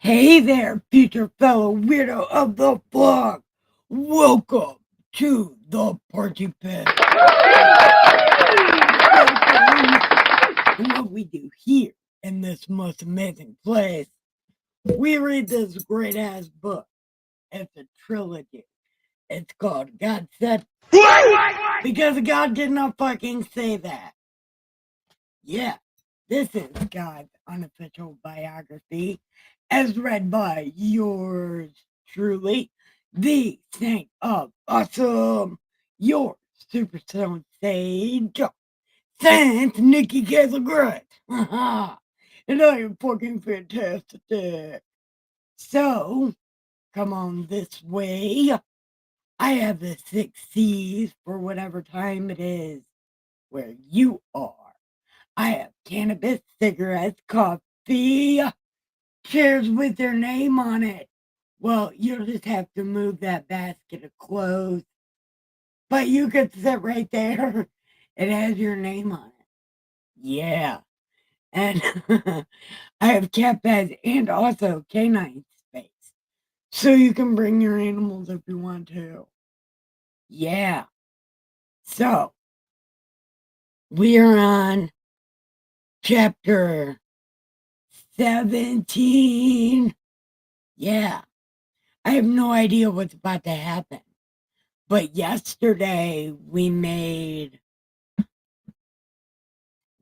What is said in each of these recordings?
Hey there, future fellow weirdo of the vlog. Welcome to the party pit. And what we do here in this most amazing place, we read this great ass book. It's a trilogy. It's called God Said, because God did not fucking say that. Yeah, this is God's unofficial biography, as read by yours truly, the Saint of Awesome, your Super Stone Sage, Saint Nikki Castle and I am fucking fantastic. So, come on this way. I have the 6 C's for whatever time it is where you are. I have cannabis, cigarettes, coffee, chairs with their name on it. Well, you'll just have to move that basket of clothes. But you can sit right there. It has your name on it. Yeah. And I have cat beds and also canine space. So you can bring your animals if you want to. Yeah. So we are on chapter 17. Yeah. I have no idea what's about to happen. But yesterday we made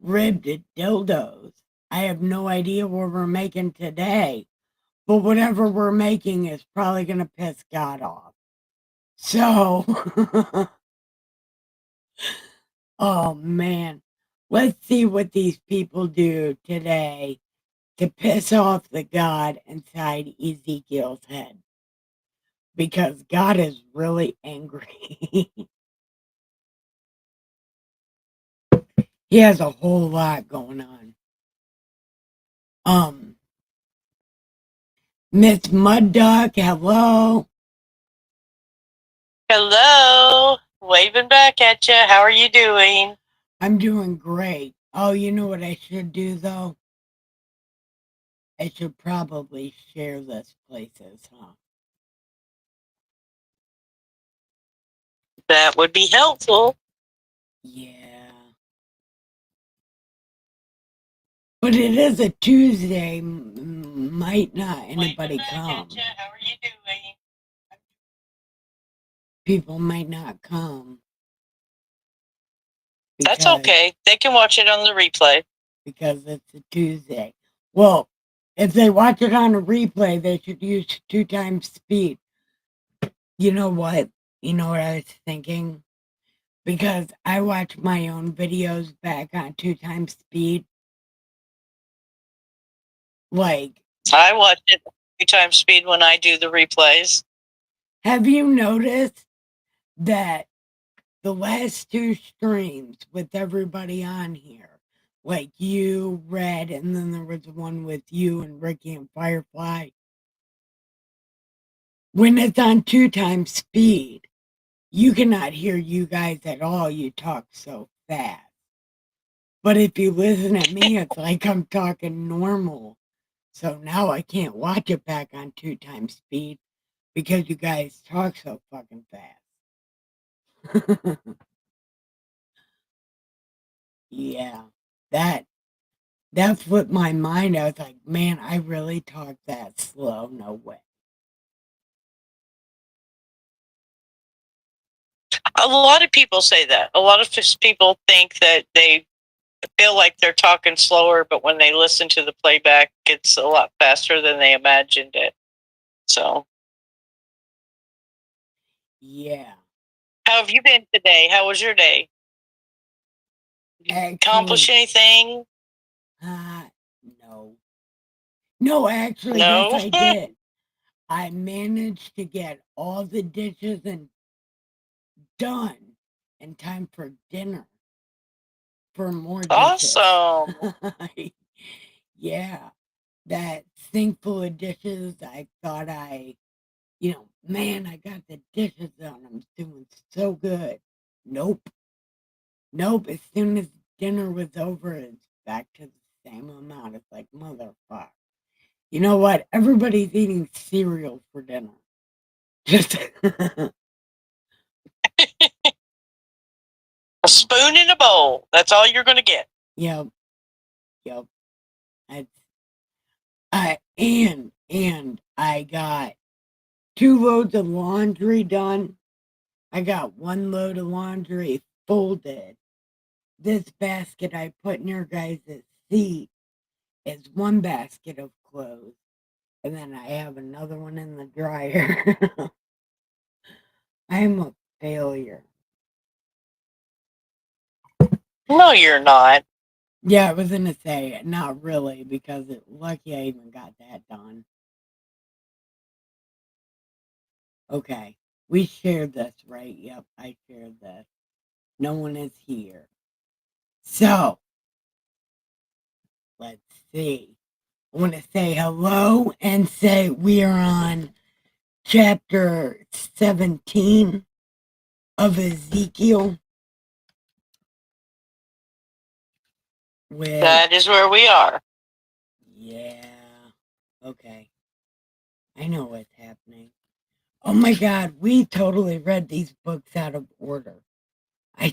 ribbed dildos. I have no idea what we're making today. But whatever we're making is probably going to piss God off. So, oh man. Let's see what these people do today to piss off the God inside Ezekiel's head. Because God is really angry. He has a whole lot going on. Miss Mud Duck, hello. Hello, waving back at you. How are you doing? I'm doing great. Oh, you know what I should do though? I should probably share this places, huh? That would be helpful. Yeah. But it is a Tuesday. Might not anybody come. How are you doing? People might not come. That's okay. They can watch it on the replay. Because it's a Tuesday. Well, if they watch it on a replay, they should use 2 times speed. You know what? You know what I was thinking? Because I watch my own videos back on 2 times speed. Like, I watch it 2 times speed when I do the replays. have you noticed that the last 2 streams with everybody on here, like you, Red, and then there was one with you and Ricky and Firefly, when it's on 2 times speed, you cannot hear you guys at all. You talk so fast. But if you listen at me, it's like I'm talking normal. So now I can't watch it back on 2 times speed because you guys talk so fucking fast. Yeah, that flipped my mind. I was like, man, I really talk that slow. No way. A lot of people say that. A lot of people think that they feel like they're talking slower, but when they listen to the playback, it's a lot faster than they imagined it. So, Yeah. how have you been today? How was your day? Did you accomplish anything? No. No, actually, No. yes, I did. I managed to get all the dishes and done in time for dinner. For more dishes. Awesome. Yeah, that sink full of dishes. I thought man, I got the dishes done. I'm doing so good. Nope. Nope. As soon as dinner was over, it's back to the same amount. It's like, motherfucker. You know what? Everybody's eating cereal for dinner. Just A spoon in a bowl. That's all you're going to get. yep, yep. And I got 2 loads of laundry done. I got 1 load of laundry folded. This basket I put in your guys' seat is 1 basket of clothes. And then I have another one in the dryer. I'm a failure. No, you're not. Yeah, I was gonna say not really because lucky I even got that done. Okay, we shared this, right? Yep, I shared this. No one is here. So let's see. I want to say hello and say we are on chapter 17 of Ezekiel. With That is where we are. yeah, okay. I know what's happening. Oh my God, we totally read these books out of order. I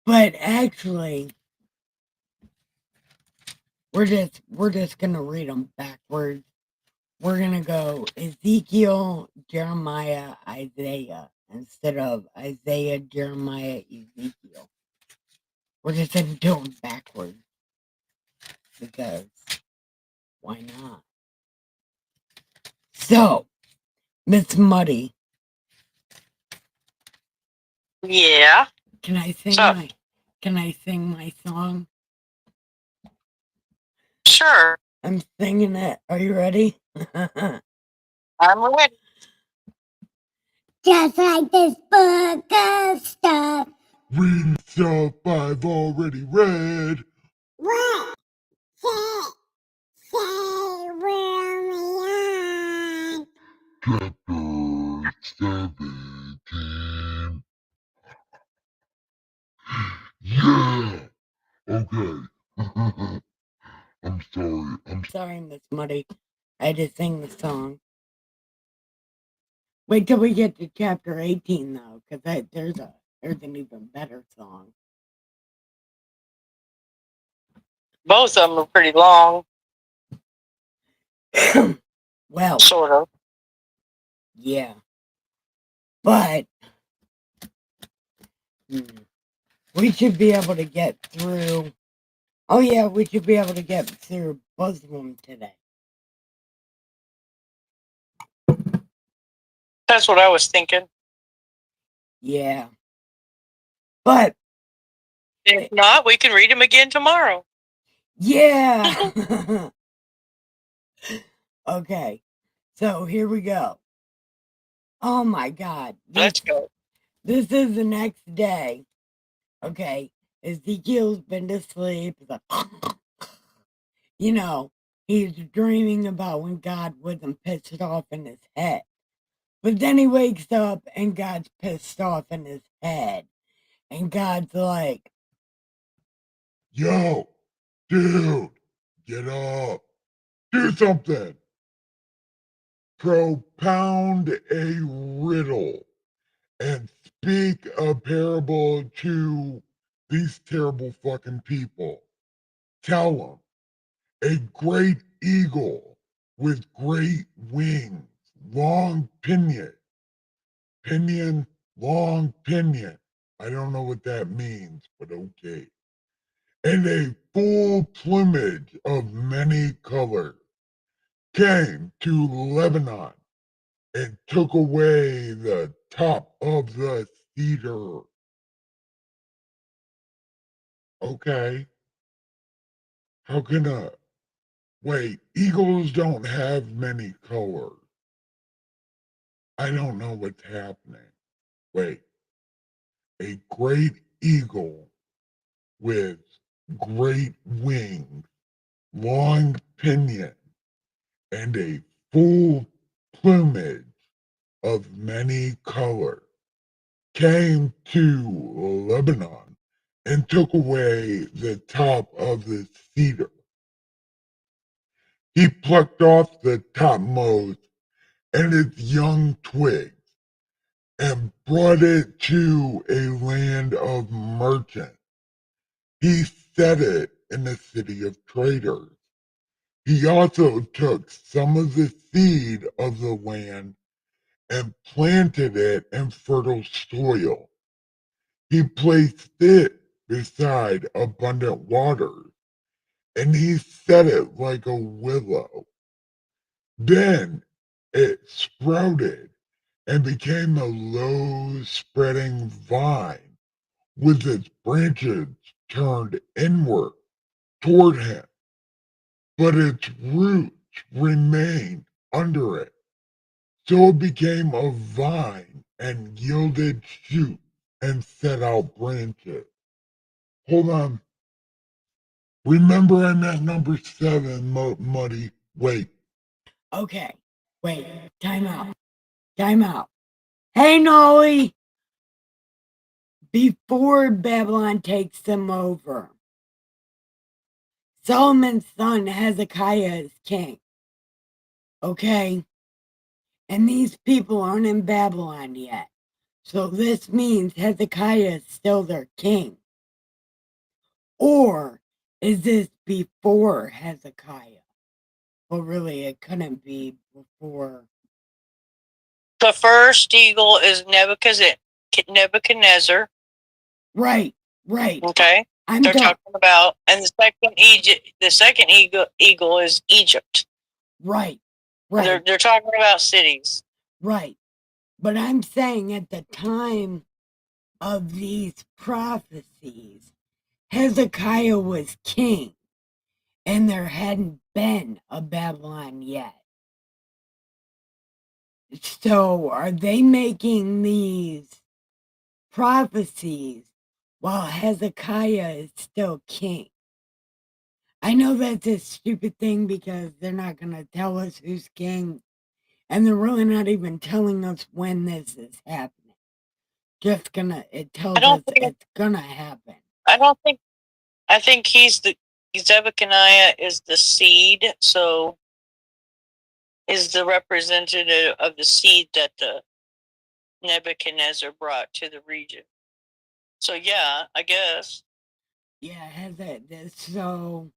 but actually, we're just gonna read them backwards. We're gonna go Ezekiel, Jeremiah, Isaiah instead of Isaiah, Jeremiah, Ezekiel. We're just gonna do them backwards because why not? So, Miss Muddy, Yeah. can I sing So, my song? sure. I'm singing it. Are you ready? I'm ready. Just like this book of stuff. Reading stuff I've already read. What? Say where we on? Chapter 17. Yeah! Okay. I'm sorry, Miss Muddy. I had to sing the song. Wait till we get to chapter 18, though, because there's an even better song. Both of them are pretty long. Well, Sort of. yeah. But we should be able to get through. Oh, yeah, we should be able to get through both of them today. That's what I was thinking. Yeah. But if not, we can read them again tomorrow. Yeah. Okay. So here we go. Oh my God. Let's go. This is the next day. Okay. Ezekiel's been to sleep. You know, he's dreaming about when God wasn't pissed off in his head. But then he wakes up and God's pissed off in his head. And God's like, Yo, dude, get up. Do something. Propound a riddle and speak a parable to these terrible fucking people. Tell them a great eagle with great wings, long pinion, long pinion. I don't know what that means, but okay. And a full plumage of many colors came to Lebanon and took away the top of the cedar. Okay. How can wait, eagles don't have many colors. I don't know what's happening. Wait, a great eagle with great wings, long pinion, and a full plumage of many colors came to Lebanon and took away the top of the cedar. He plucked off the topmost and its young twigs and brought it to a land of merchants. He set it in a city of traders. He also took some of the seed of the land and planted it in fertile soil. He placed it beside abundant waters, and he set it like a willow. Then it sprouted and became a low spreading vine with its branches turned inward toward him, but its roots remained under it. So it became a vine and yielded shoots and set out branches. Hold on. Remember I'm at number 7, Muddy. Wait. Okay, wait, time out. Time out. Hey, Nolly! Before Babylon takes them over, Solomon's son Hezekiah is king. Okay? And these people aren't in Babylon yet. So this means Hezekiah is still their king. Or is this before Hezekiah? Well, really, it couldn't be before. The first eagle is Nebuchadnezzar. Right. Okay, they're talking about, and the second eagle is Egypt. Right. They're talking about cities. Right. But I'm saying at the time of these prophecies, Hezekiah was king, and there hadn't been a Babylon yet. So are they making these prophecies while Hezekiah is still king? I know that's a stupid thing because they're not going to tell us who's king, and they're really not even telling us when this is happening. It tells us it's gonna happen. I think Zephaniah is the seed, so is the representative of the seed that the Nebuchadnezzar brought to the region. So yeah, I guess. Yeah, has that so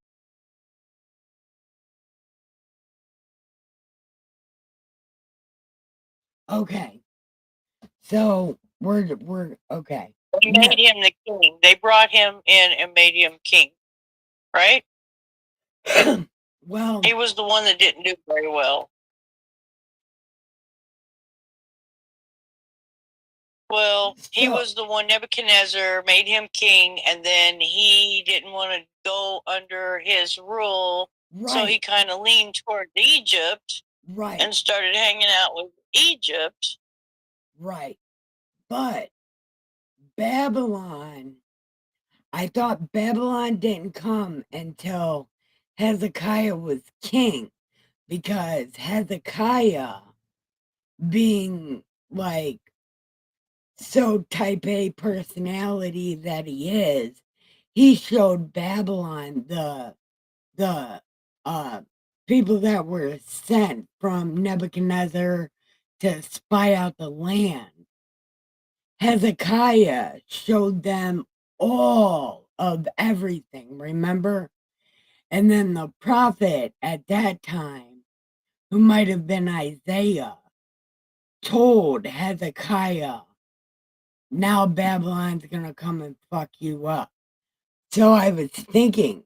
okay. So we're okay. They made him the king. They brought him in and made him king, right? Well, he was the one that didn't do very well. Well, he was the one, Nebuchadnezzar made him king, and then he didn't want to go under his rule, so he kind of leaned toward Egypt, and started hanging out with Egypt. Right. But Babylon, I thought Babylon didn't come until Hezekiah was king, because Hezekiah, being like so type A personality that he is, he showed Babylon the people that were sent from Nebuchadnezzar to spy out the land. Hezekiah showed them all of everything, remember? And then the prophet at that time, who might have been Isaiah, told Hezekiah, now Babylon's gonna come and fuck you up. So I was thinking,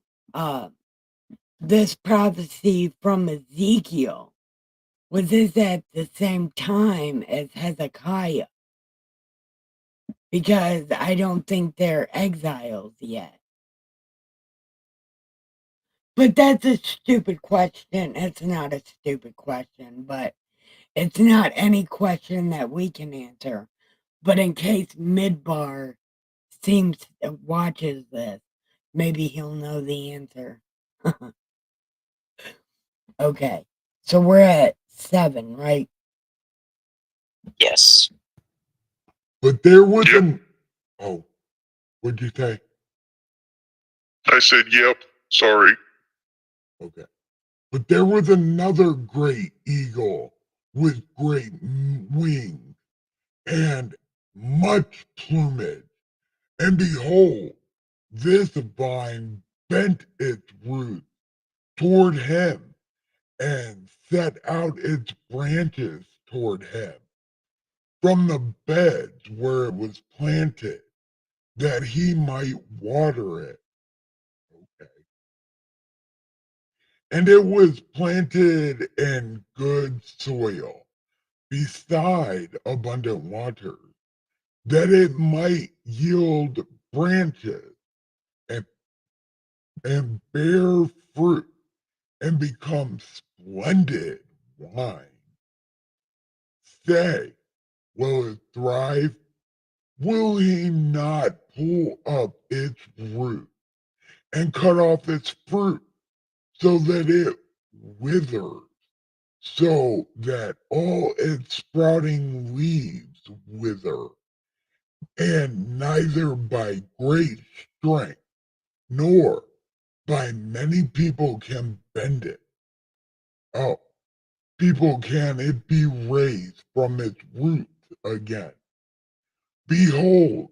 this prophecy from Ezekiel, was this at the same time as Hezekiah? Because I don't think they're exiles yet. But that's a stupid question. It's not a stupid question, but it's not any question that we can answer. But in case Midbar watches this, maybe he'll know the answer. Okay, so we're at 7, right? Yes. But there wasn't. Oh, what'd you say? I said, yep, sorry. Okay. But there was another great eagle with great wings and much plumage. And behold, this vine bent its roots toward him and set out its branches toward him from the beds where it was planted, that he might water it. Okay. And it was planted in good soil, beside abundant waters, that it might yield branches and, and bear fruit and become splendid wine. Say, will it thrive? Will he not pull up its root and cut off its fruit so that it withers, so that all its sprouting leaves wither, and neither by great strength nor by many people can bend it? Oh, people can it be raised from its roots again? Behold,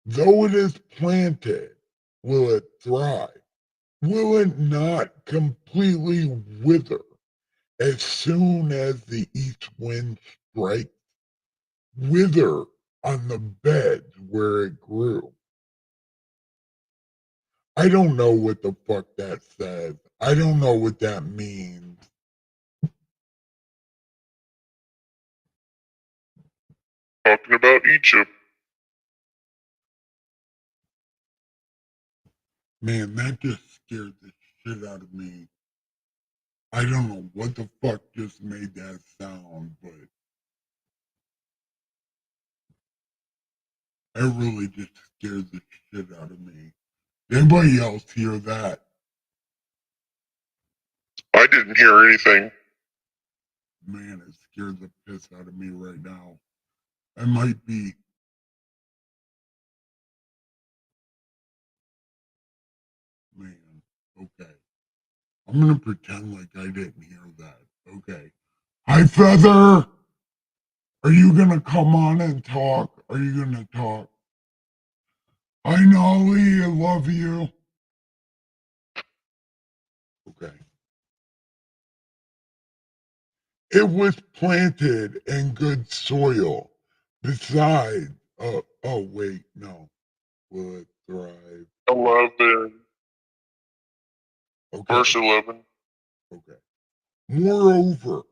though it is planted, will it thrive? Will it not completely wither as soon as the east wind strikes? Wither on the beds where it grew. I don't know what the fuck that says. I don't know what that means. Talking about Egypt. Man, that just scared the shit out of me. I don't know what the fuck just made that sound, but it really just scared the shit out of me. Anybody else hear that? I didn't hear anything. Man, it scared the piss out of me right now. I might be. Man, okay. I'm gonna pretend like I didn't hear that. Okay. Hi, Feather! Are you gonna come on and talk? Are you gonna talk? Hi, Nolly, I love you. Okay. It was planted in good soil. Besides, oh, wait, no. Will it thrive? 11, Okay, verse 11. okay. Moreover,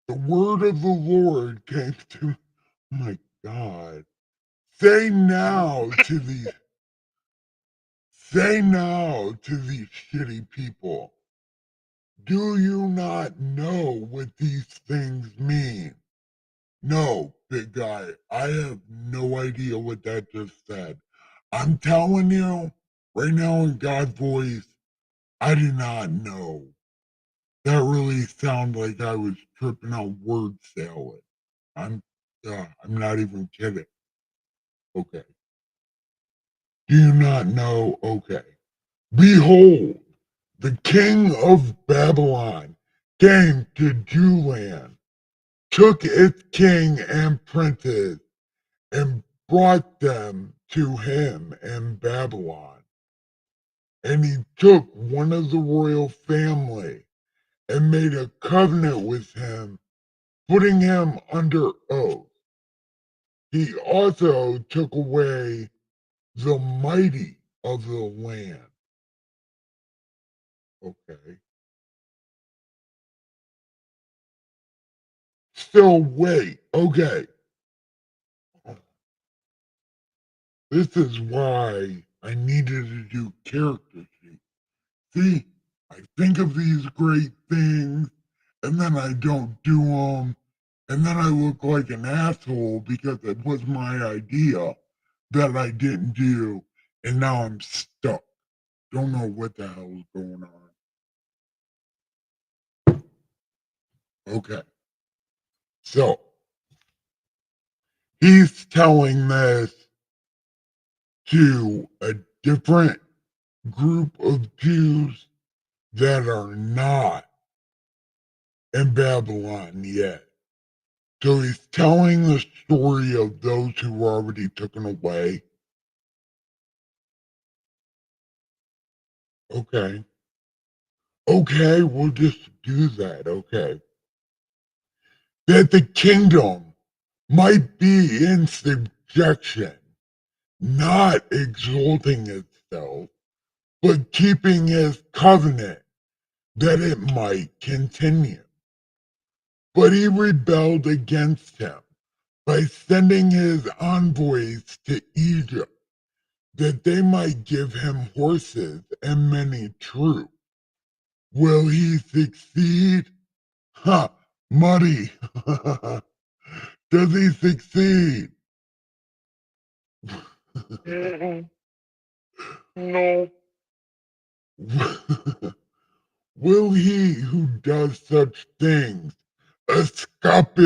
the word of the Lord came to, my God. Say now to these, say now to these shitty people, do you not know what these things mean? No, big guy, I have no idea what that just said. I'm telling you, right now in God's voice, I do not know. That really sounded like I was tripping out word salad. I'm not even kidding. Okay. Do you not know? Okay. Behold, the king of Babylon came to Jewland, took its king and princes, and brought them to him in Babylon. And he took one of the royal family and made a covenant with him, putting him under oath. He also took away the mighty of the land. Okay. Still wait. Okay. This is why I needed to do character sheets. See, I think of these great things and then I don't do them. And then I look like an asshole because it was my idea that I didn't do. And now I'm stuck. Don't know what the hell is going on. Okay. So he's telling this to a different group of Jews that are not in Babylon yet. So he's telling the story of those who were already taken away. Okay. Okay, we'll just do that. Okay. That the kingdom might be in subjection, not exalting itself, but keeping his covenant, that it might continue. But he rebelled against him by sending his envoys to Egypt, that they might give him horses and many troops. Will he succeed? Ha! Muddy! Does he succeed? No. Will he who does such things escape?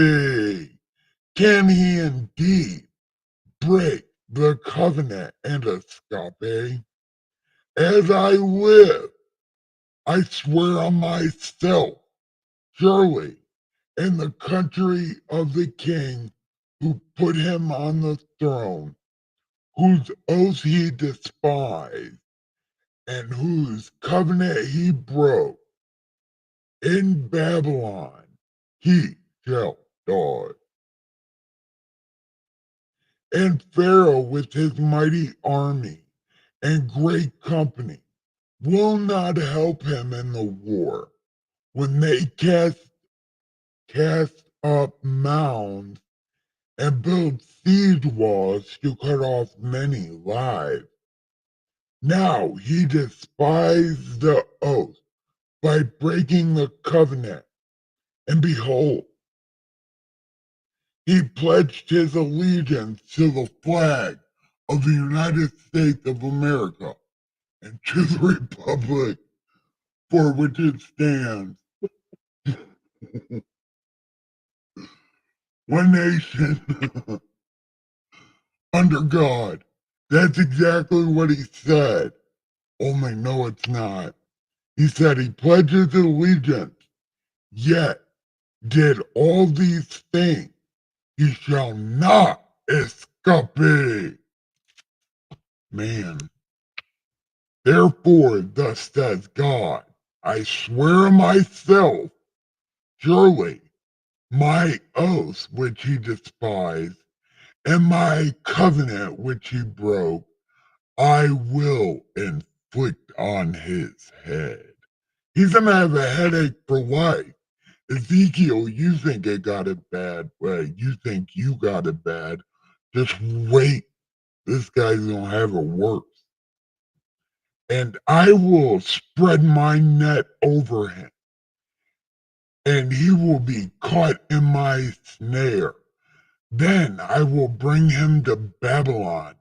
Can he indeed break the covenant and escape? As I live, I swear on myself, surely in the country of the king who put him on the throne, whose oath he despised, and whose covenant he broke, in Babylon he shall die. And Pharaoh with his mighty army and great company will not help him in the war when they cast up mounds and build siege walls to cut off many lives. Now he despised the oath by breaking the covenant, and behold, he pledged his allegiance to the flag of the United States of America and to the republic for which it stands, one nation under God. That's exactly what he said. Only no, it's not. He said he pledges allegiance, yet did all these things. He shall not escape. Man. Therefore, thus says God, I swear myself, surely my oath which he despised, and my covenant which he broke, I will inflict on his head. He's gonna have a headache for life. Ezekiel, you think it got it bad. Well, you think you got it bad. Just wait. This guy's gonna have it worse. And I will spread my net over him, and he will be caught in my snare. Then I will bring him to Babylon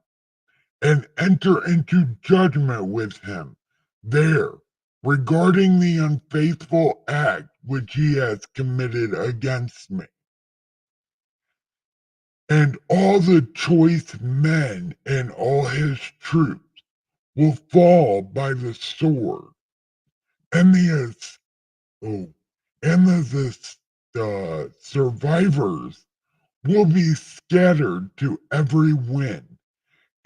and enter into judgment with him there regarding the unfaithful act which he has committed against me. And all the choice men and all his troops will fall by the sword, and the survivors will be scattered to every wind,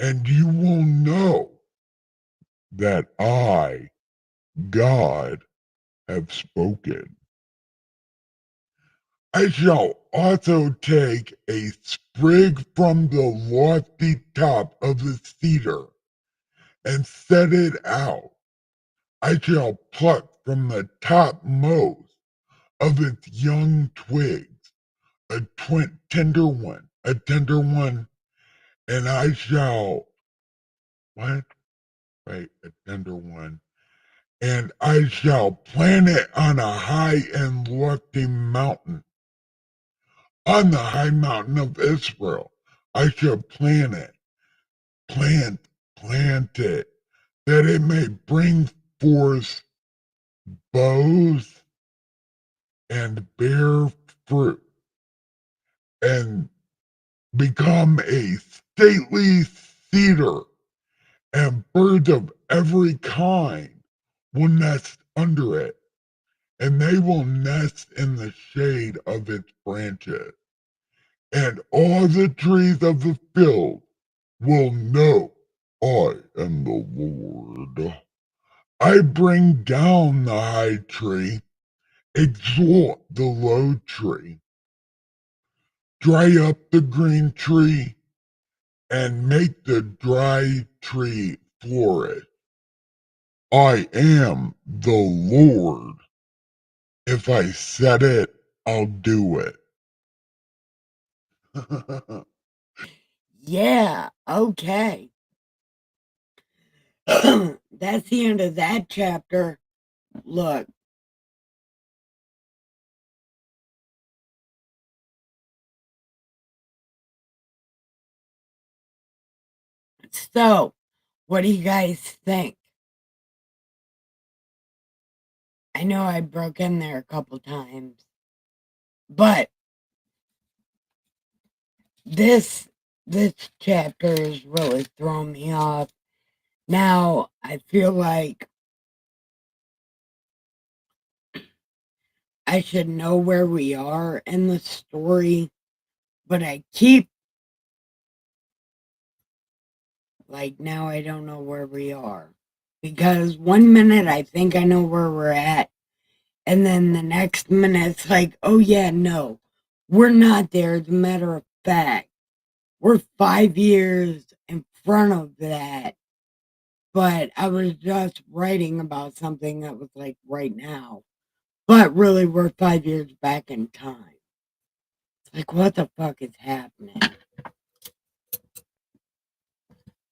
and you will know that I, God, have spoken. I shall also take a sprig from the lofty top of the cedar and set it out. I shall pluck from the topmost of its young twigs tender one, and I shall, what? Right, a tender one, and I shall plant it on a high and lofty mountain. On the high mountain of Israel, I shall plant it, plant it, that it may bring forth boughs and bear fruit, and become a stately cedar, and birds of every kind will nest under it. and they will nest in the shade of its branches. And all the trees of the field will know I am the Lord. I bring down the high tree, exalt the low tree, dry up the green tree, and make the dry tree flourish. I am the Lord. If I said it, I'll do it. Yeah, okay. That's the end of that chapter. Look. So, what do you guys think? I know I broke in there a couple times, but this chapter is really throwing me off. Now, I feel like I should know where we are in the story, but I keep, like, now I don't know where we are. Because one minute I think I know where we're at, and then the next minute it's like, oh yeah, no, we're not there. As a matter of fact, we're 5 years in front of that. But I was just writing about something that was like right now. But really, we're 5 years back in time. Like, what the fuck is happening?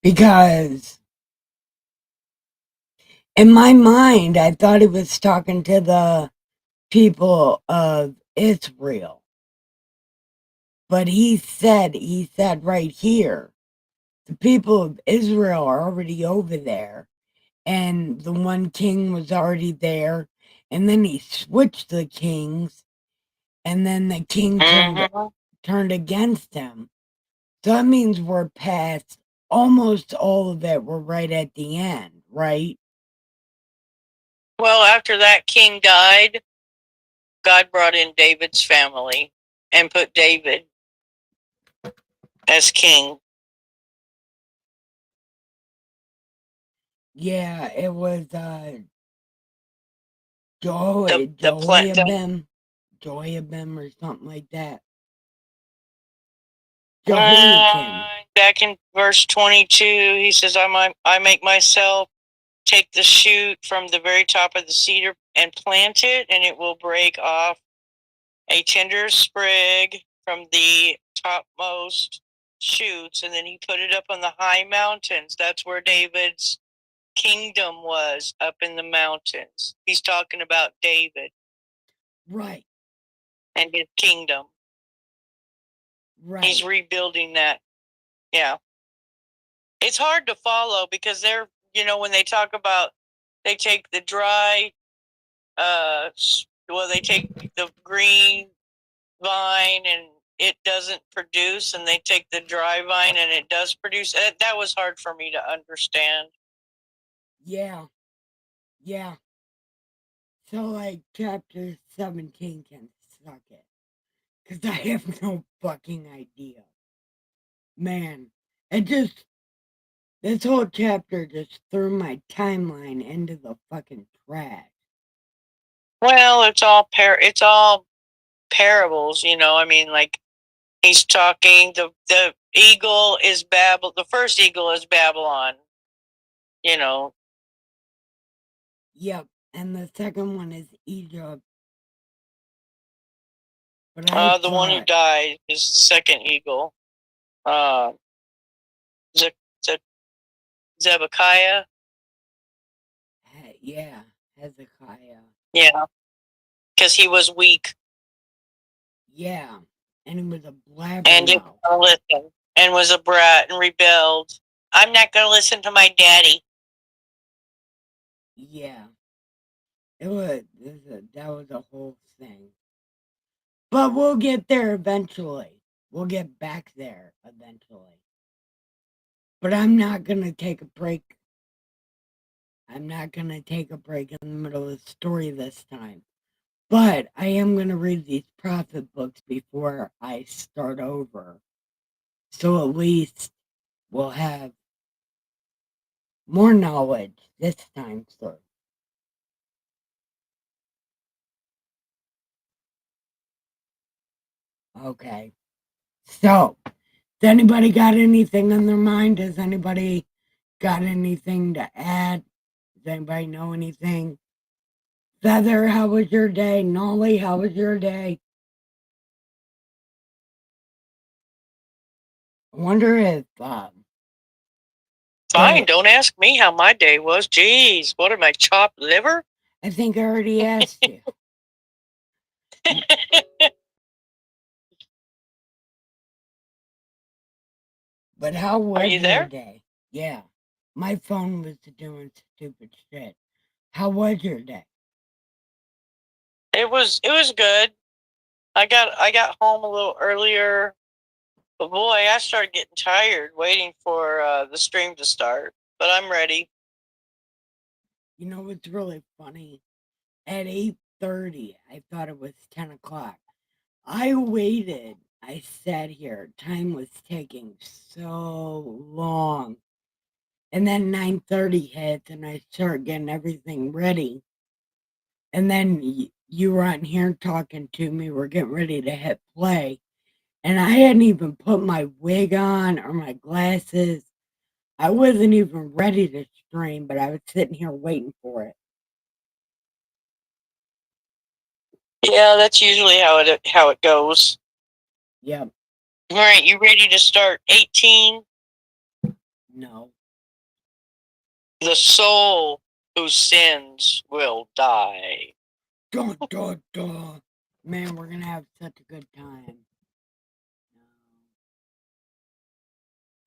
Because in my mind, I thought he was talking to the people of Israel. But he said right here, the people of Israel are already over there. And the one king was already there. And then he switched the kings. And then the king turned against him. So that means we're past almost all of it. We're right at the end, right? Well, after that king died, God brought in David's family and put David as king. Yeah, it was Jehoiabim or something like that. Jehoiakim. Back in verse 22, he says, I make myself take the shoot from the very top of the cedar and plant it, and it will break off a tender sprig from the topmost shoots, and then he put it up on the high mountains. That's where David's kingdom was, up in the mountains. He's talking about David. Right. And his kingdom. Right. He's rebuilding that. Yeah. It's hard to follow because they're, when they talk about, they take the dry, they take the green vine and it doesn't produce, and they take the dry vine and it does produce. That was hard for me to understand. Yeah. Yeah. So, like, chapter 17 can suck it. Because I have no fucking idea. Man, this whole chapter just threw my timeline into the fucking trash. Well, it's all parables, I mean, like, he's talking, the eagle is the first eagle is Babylon, Yep, and the second one is Egypt. But the one who died is the second eagle. Zebekiah. Yeah, Hezekiah. Yeah, because he was weak. Yeah, and he was a blabbermouth. And didn't listen, and was a brat and rebelled. I'm not going to listen to my daddy. Yeah, that was a whole thing. But we'll get there eventually. We'll get back there eventually. But I'm not going to take a break. I'm not going to take a break in the middle of the story this time. But I am going to read these prophet books before I start over. So at least we'll have more knowledge this time, sir. Okay. So, has anybody got anything on their mind? Has anybody got anything to add? Does anybody know anything? Feather, how was your day? Nolly, how was your day? I wonder if Fine, don't ask me how my day was. Jeez, what am I, chopped liver? I think I already asked you. But how was you your there? day? Yeah. My phone was doing stupid shit. How was your day? It was good. I got home a little earlier, but boy, I started getting tired waiting for the stream to start. But I'm ready. You know what's really funny? At 8:30, I thought it was 10 o'clock. I waited. I sat here. Time was taking so long. And then 9:30 hits, and I start getting everything ready. And then you were on here talking to me. We're getting ready to hit play. And I hadn't even put my wig on or my glasses. I wasn't even ready to stream, but I was sitting here waiting for it. Yeah, that's usually how it goes. Yep. All right, you ready to start 18? No. The soul whose sins will die. Dun, dun, dun. Man, we're going to have such a good time.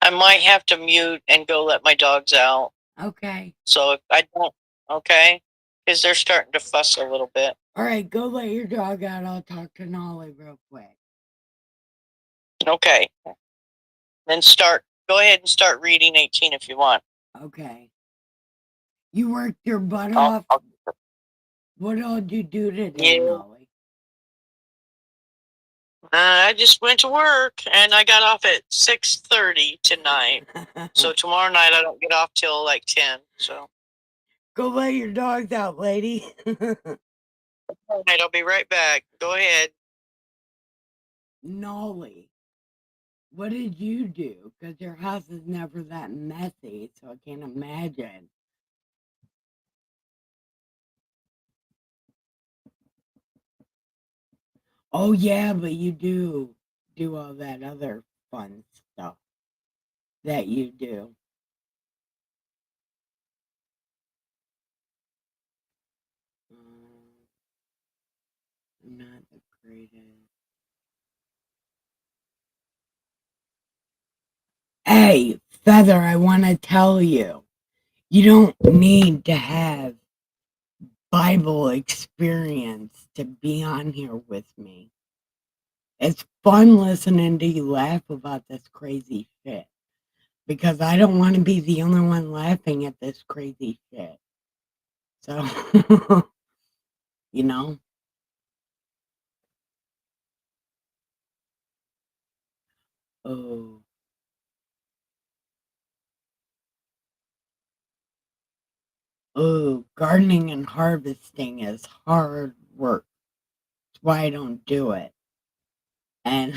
I might have to mute and go let my dogs out. Okay. So if I don't, okay? Because they're starting to fuss a little bit. All right, go let your dog out. I'll talk to Nolly real quick. Okay. Then go ahead and start reading 18 if you want. Okay. You worked your butt off? What all did you do today, Yeah. Nolly? I just went to work and I got off at 6:30 tonight. So tomorrow night I don't get off till like 10. So Go let your dogs out, lady. all right, I'll be right back. Go ahead. Nolly, what did you do? Because your house is never that messy, so I can't imagine. Oh, yeah, but you do all that other fun stuff that you do. Not the greatest. Hey, Feather, I want to tell you, you don't need to have Bible experience to be on here with me. It's fun listening to you laugh about this crazy shit because I don't want to be the only one laughing at this crazy shit. So, you know. Oh. Oh, gardening and harvesting is hard work. That's why I don't do it. And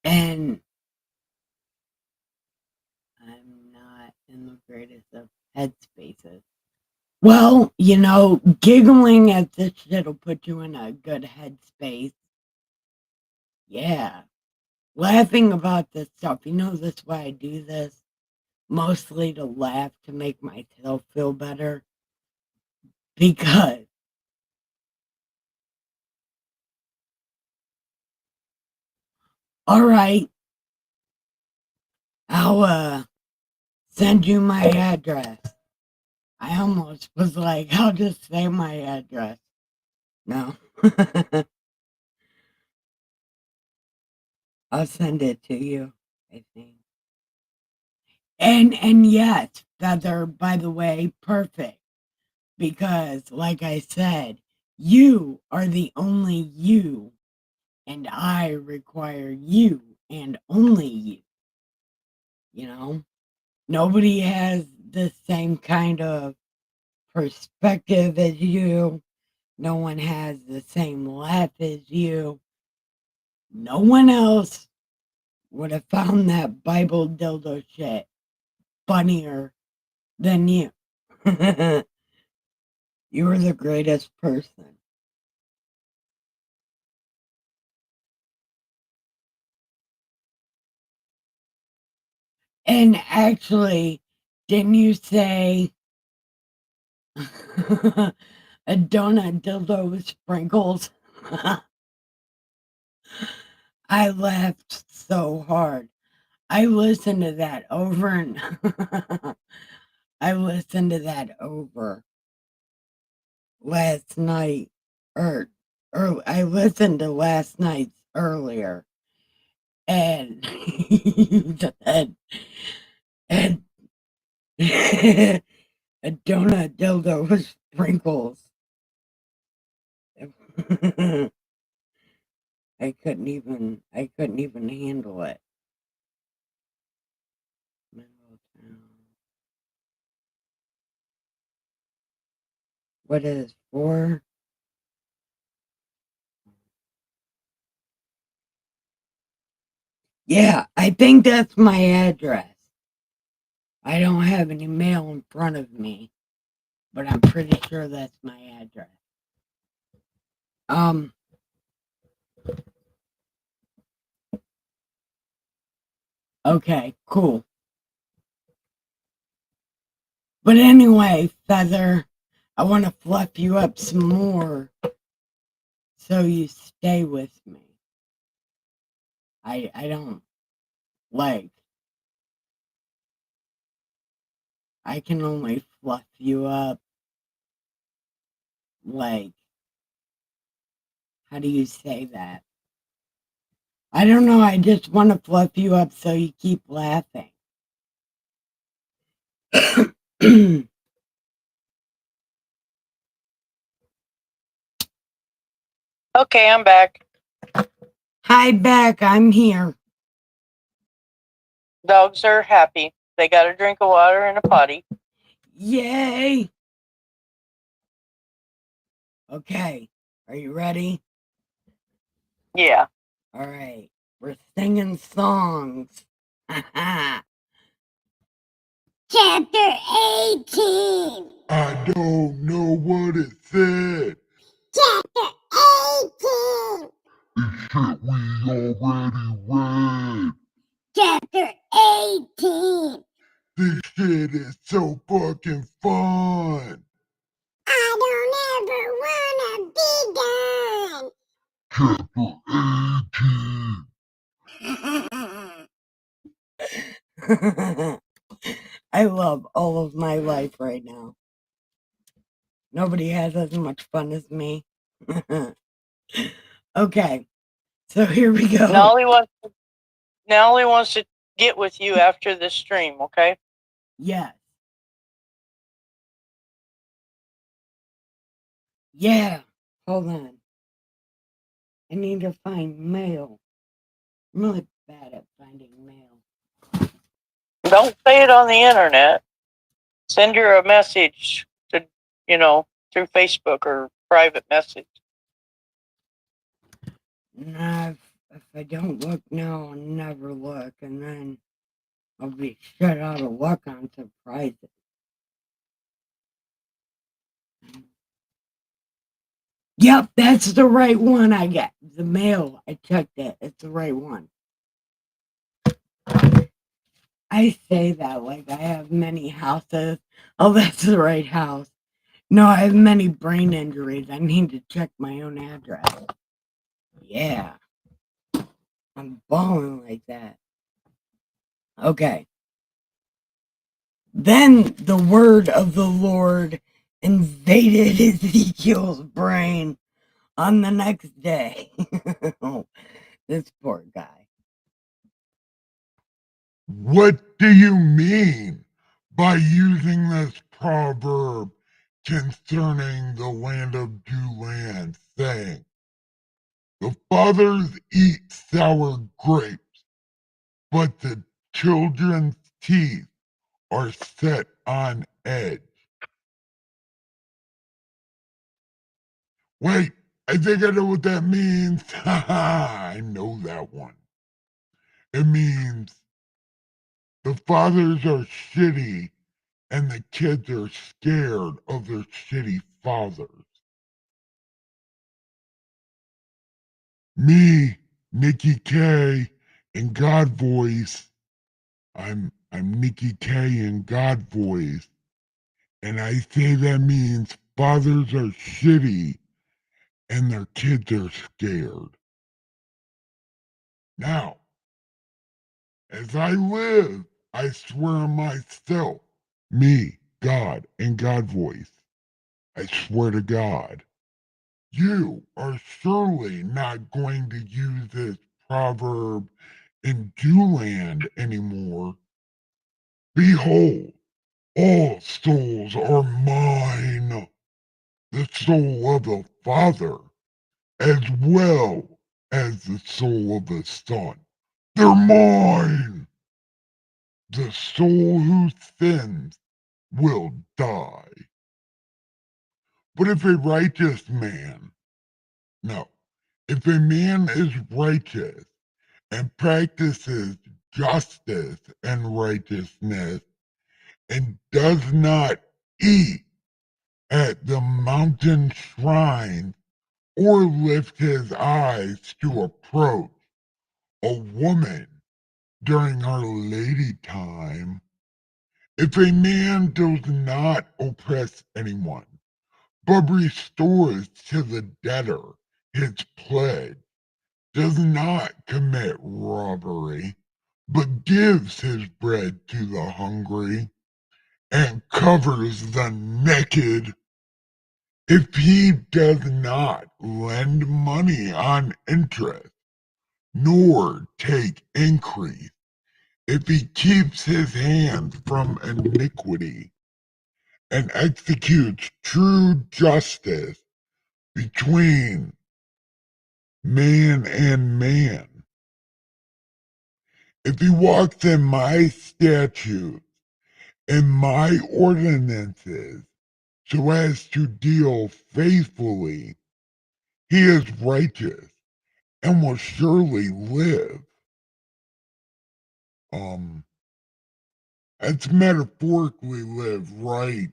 and I'm not in the greatest of headspaces. Well, you know, giggling at this shit'll put you in a good headspace. Yeah. Laughing about this stuff. You know, that's why I do this. Mostly to laugh to make myself feel better. Because all right, I'll send you my address. I almost was like, I'll just say my address. No. I'll send it to you, I think. And yes, Feather, by the way, perfect. Because like I said, You are the only you, and I require you and only you. You know, nobody has the same kind of perspective as you. No one has the same laugh as you. No one else would have found that Bible dildo shit funnier than you. You were the greatest person. And actually, didn't you say a donut dildo with sprinkles? I laughed so hard. I listened to that over and I listened to that over last night, or I listened to last night's earlier, and and a donut dildo with sprinkles. I couldn't even handle it. What is 4? Yeah, I think that's my address. I don't have any mail in front of me, but I'm pretty sure that's my address. Okay, cool. But anyway, Feather, I want to fluff you up some more so you stay with me. I don't like. I can only fluff you up like, how do you say that? I don't know, I just want to fluff you up so you keep laughing. Okay, I'm back. Hi, Beck, I'm here. Dogs are happy. They got a drink of water and a potty. Yay! Okay, are you ready? Yeah. All right, we're singing songs. Chapter 18. I don't know what it said. Chapter 18. It's shit we already read. Chapter 18. This shit is so fucking fun. I don't ever wanna be Chapter 18. I love all of my life right now. Nobody has as much fun as me. Okay, so here we go. Nolly wants to get with you after the stream, okay? Yes. Yeah. Hold on. I need to find mail. I'm really bad at finding mail. Don't say it on the internet. Send her a message to, through Facebook or private message. Nah, if I don't look now, I'll never look, and then I'll be shut out of luck on surprises. Yep, that's the right one I got. The mail, I checked it. It's the right one. I say that like I have many houses. Oh, that's the right house. No, I have many brain injuries. I need to check my own address. Yeah. I'm balling like that. Okay. Then the word of the Lord invaded Ezekiel's brain on the next day. Oh, this poor guy. What do you mean by using this proverb concerning the land of Juland, saying, the fathers eat sour grapes, but the children's teeth are set on edge. Wait, I think I know what that means. I know that one. It means the fathers are shitty and the kids are scared of their shitty fathers. Me, Nikki K, and God Voice. I'm Nikki K in God Voice, and I say that means fathers are shitty and their kids are scared. Now, as I live, I swear on myself, me, God, and God Voice, I swear to God, you are surely not going to use this proverb in Jewland anymore. Behold, all souls are mine, the soul of the Father, as well as the soul of the Son. They're mine. The soul who sins will die. But if a righteous man, no, if a man is righteous and practices justice and righteousness and does not eat at the mountain shrine or lift his eyes to approach a woman during her lady time, if a man does not oppress anyone, but restores to the debtor his pledge, does not commit robbery, but gives his bread to the hungry, and covers the naked, if he does not lend money on interest, nor take increase, if he keeps his hand from iniquity, and executes true justice between man and man, if he walks in my statutes and my ordinances so as to deal faithfully, he is righteous and will surely live. That's metaphorically live, right?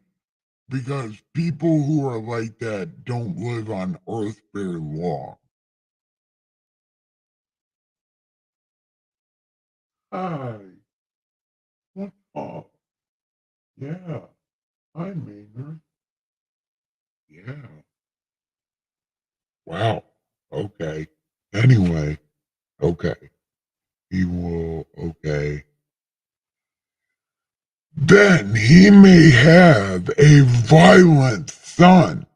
Because people who are like that don't live on earth very long. Hi. What's up? Yeah. Hi, Maynard. Yeah. Wow. Okay. Anyway. Okay. He will. Okay. Then he may have a violent son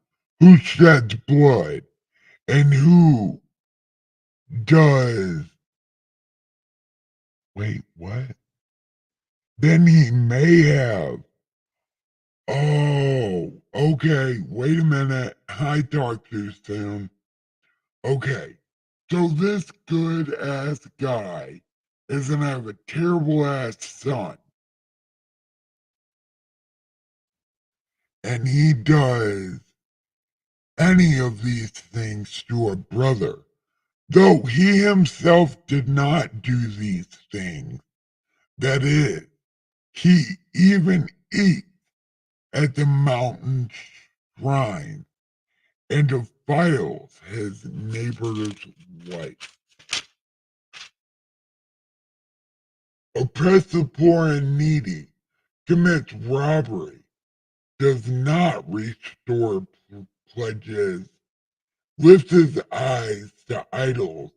who sheds blood and who does. Wait, what? Then he may have. Oh, okay. Wait a minute. I talked too soon. Okay. So this good ass guy is gonna have a terrible ass son. And he does any of these things to a brother, though he himself did not do these things. That is, he even eats at the mountain shrine and defiles his neighbor's wife. Oppress the poor and needy, commits robbery, does not restore pledges, lifts his eyes to idols,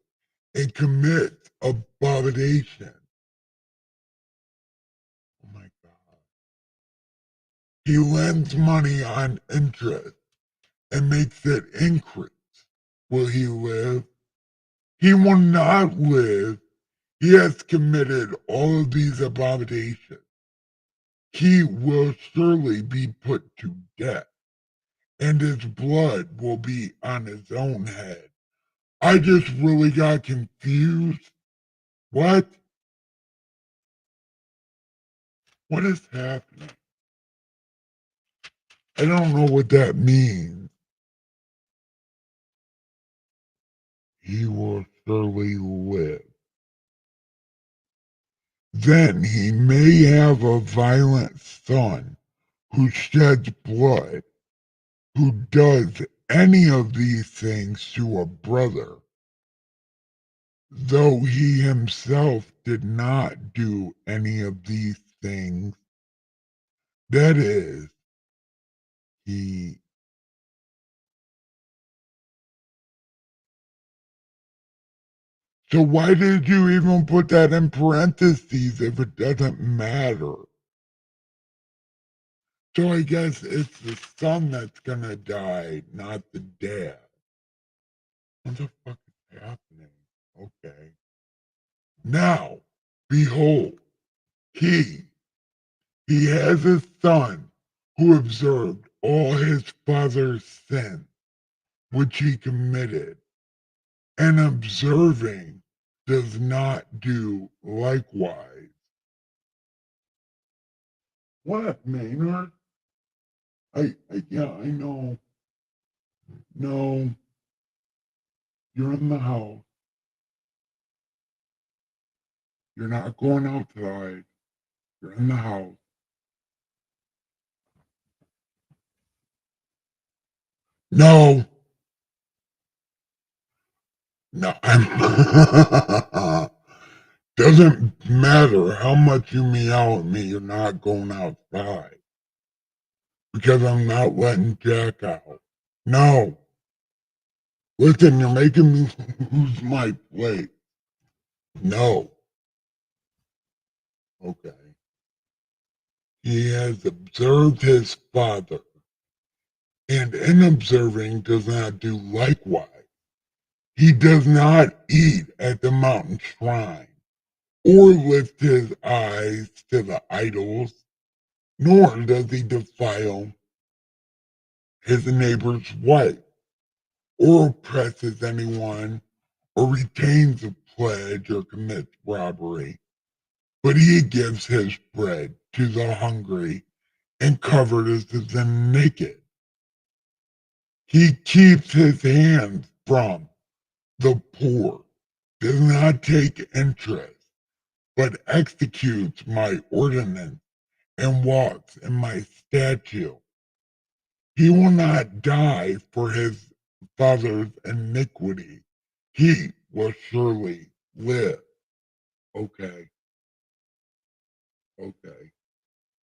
and commits abomination. Oh my God. He lends money on interest and makes it increase. Will he live? He will not live. He has committed all of these abominations. He will surely be put to death. and his blood will be on his own head. I just really got confused. What? What is happening? I don't know what that means. He will surely live. Then he may have a violent son who sheds blood, who does any of these things to a brother, though he himself did not do any of these things. That is, he. So why did you even put that in parentheses if it doesn't matter? So I guess it's the son that's gonna die, not the dad. What the fuck is happening? Okay. Now, behold, he has a son who observed all his father's sins, which he committed, and observing does not do likewise. What, Maynard? Yeah, I know. No, you're in the house. You're not going outside. You're in the house. No, no, I'm. Doesn't matter how much you meow at me, you're not going outside because I'm not letting Jack out. No, listen, you're making me lose my plate. No, okay. He has observed his father, and in observing does not do likewise. He does not eat at the mountain shrine, or lift his eyes to the idols, nor does he defile his neighbor's wife, or oppresses anyone, or retains a pledge, or commits robbery. But he gives his bread to the hungry, and covers the naked. He keeps his hands from the poor, does not take interest, but executes my ordinance and walks in my statute. He will not die for his father's iniquity. He will surely live. Okay, okay.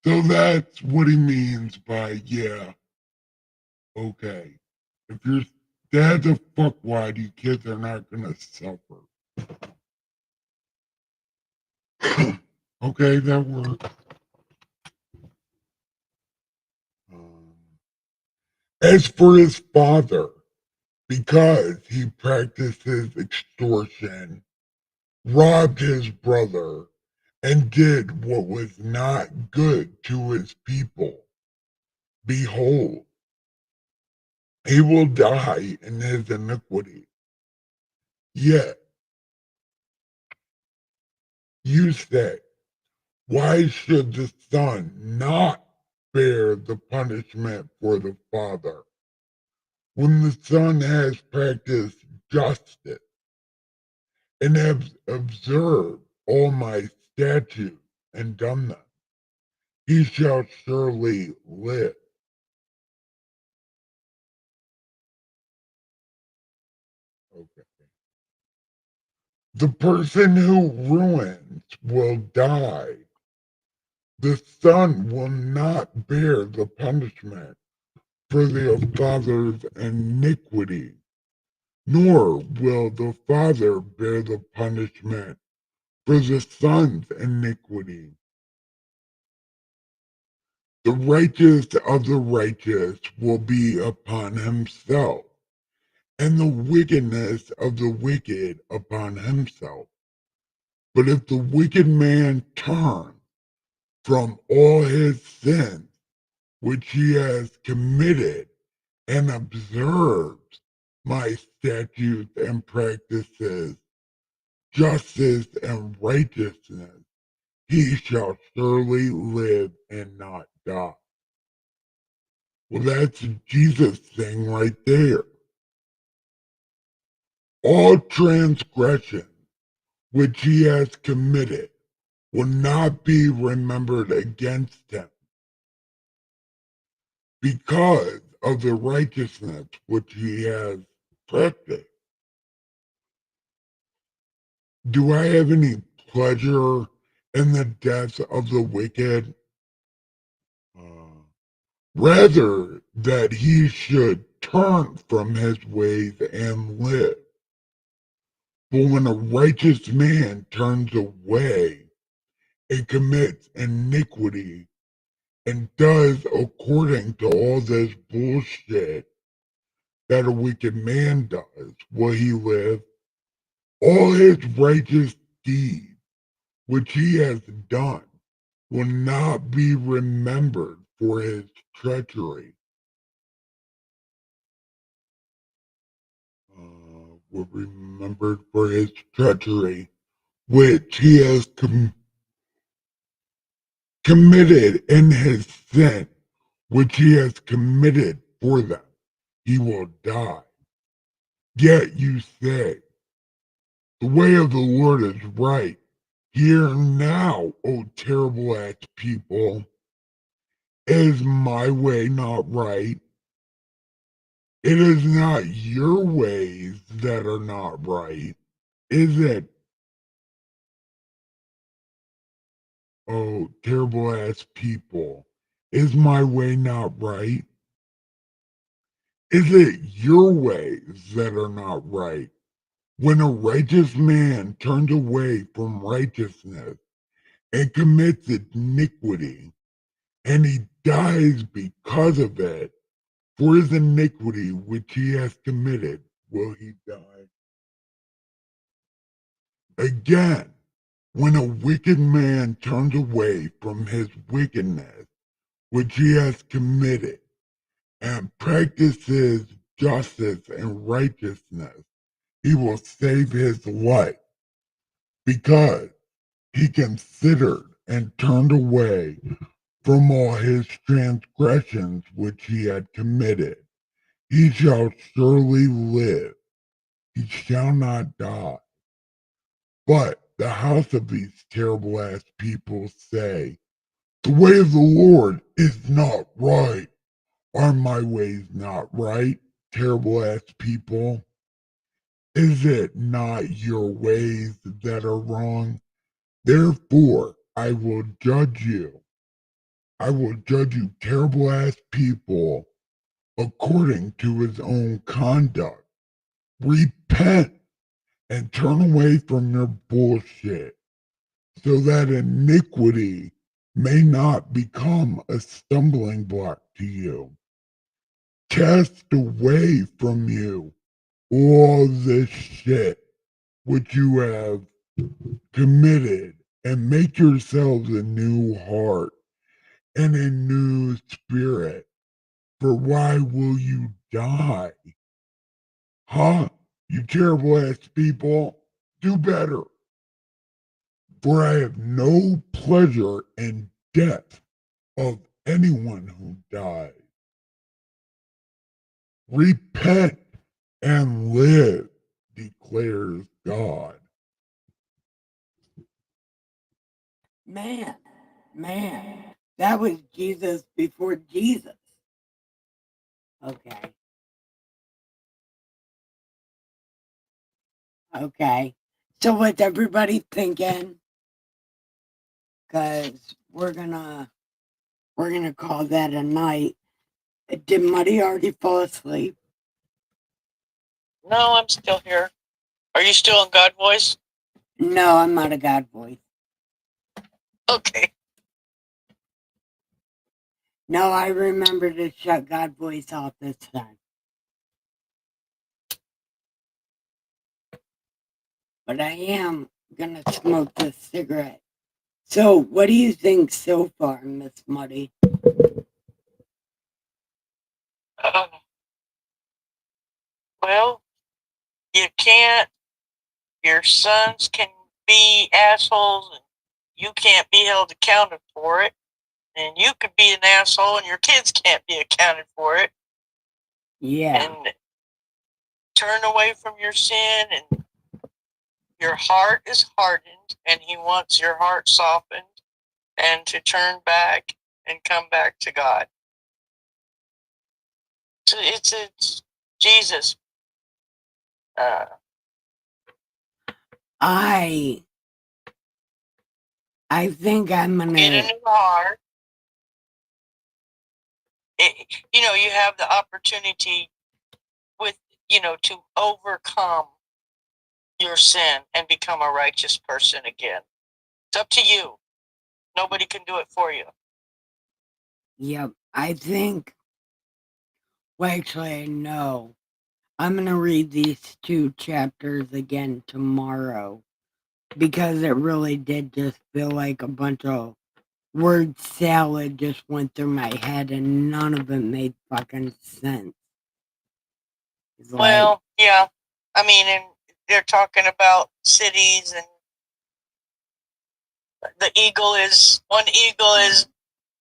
So that's what he means by, yeah, okay. If your dad's a fuckwad, you kids are not going to suffer. Okay, that works. Um, as for his father, because he practices extortion, robbed his brother, and did what was not good to his people, behold, he will die in his iniquity. Yet you say, why should the son not bear the punishment for the father when the son has practiced justice and has observed all my statutes and done them? He shall surely live. Okay. The person who ruins will die. The son will not bear the punishment for their father's iniquity, nor will the father bear the punishment for the son's iniquity. The righteous of the righteous will be upon himself, and the wickedness of the wicked upon himself. But if the wicked man turn from all his sins which he has committed and observes my statutes and practices, justice and righteousness, he shall surely live and not die. Well, that's Jesus' thing right there. All transgression which he has committed will not be remembered against him because of the righteousness which he has practiced. Do I have any pleasure in the death of the wicked? Rather, that he should turn from his ways and live. For when a righteous man turns away and commits iniquity and does according to all this bullshit that a wicked man does, will he live? All his righteous deeds which he has done will not be remembered for his treachery. Will be remembered for his treachery, which he has committed in his sin, which he has committed for them. He will die. Yet you say, the way of the Lord is right. Hear now, O terrible act people. Is my way not right? It is not your ways that are not right, is it? Oh, terrible ass people. Is my way not right? Is it your ways that are not right? When a righteous man turns away from righteousness and commits iniquity, and he dies because of it, for his iniquity which he has committed, will he die? Again, when a wicked man turns away from his wickedness which he has committed, and practices justice and righteousness, he will save his life, because he considered and turned away from all his transgressions which he had committed. He shall surely live, he shall not die. But the house of these terrible ass people say, the way of the Lord is not right. Are my ways not right, terrible ass people? Is it not your ways that are wrong? Therefore, I will judge you. I will judge you, terrible ass people, according to his own conduct. Repent and turn away from your bullshit, so that iniquity may not become a stumbling block to you. Cast away from you all this shit which you have committed, and make yourselves a new heart and a new spirit. For why will you die? Huh? You terrible ass people, do better. For I have no pleasure in death of anyone who dies. Repent and live, declares God. Man, that was Jesus before Jesus. Okay. Okay. So what's everybody thinking? Because we're gonna call that a night. Did Muddy already fall asleep? No, I'm still here. Are you still in God voice? No, I'm not a God voice. Okay. No, I remember to shut God voice off this time. But I am gonna smoke this cigarette. So, what do you think so far, Miss Muddy? Well, you can't. Your sons can be assholes, and you can't be held accountable for it. And you could be an asshole, and your kids can't be accounted for it. Yeah. And turn away from your sin, and your heart is hardened, and He wants your heart softened, and to turn back and come back to God. So it's Jesus. I think I'm Get a gonna. new heart. You have the opportunity with, to overcome your sin and become a righteous person again. It's up to you. Nobody can do it for you. Yep. I think. Well, actually, no. I'm gonna read these 2 chapters again tomorrow because it really did just feel like a bunch of word salad just went through my head and none of it made fucking sense. It's Well, yeah. I mean, and they're talking about cities, and one eagle is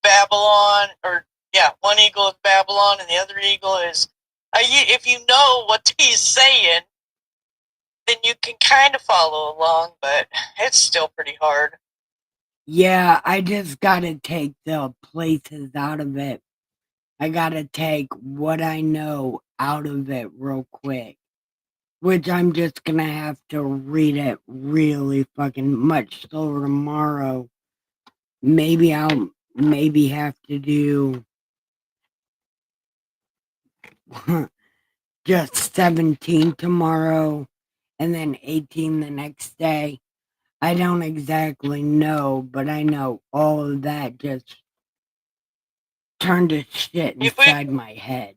Babylon, or yeah, one eagle is Babylon, and the other eagle is. If you know what he's saying, then you can kind of follow along, but it's still pretty hard. yeah, I just gotta take the places out of it. I gotta take what I know out of it real quick. Which I'm just gonna have to read it really fucking much slower tomorrow. Maybe I'll have to do just 17 tomorrow and then 18 the next day. I don't exactly know, but I know all of that just turned to shit inside my head.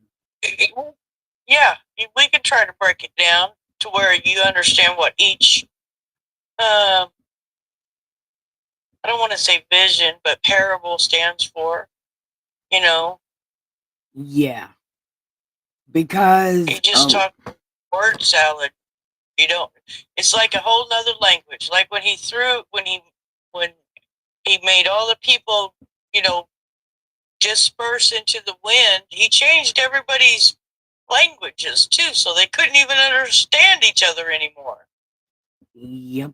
Yeah, we can try to break it down to where you understand what each, I don't want to say vision, but parable stands for, Yeah. Because You just talk word salad. You don't. It's like a whole nother language. Like when he made all the people, disperse into the wind, he changed everybody's languages too, so they couldn't even understand each other anymore. Yep.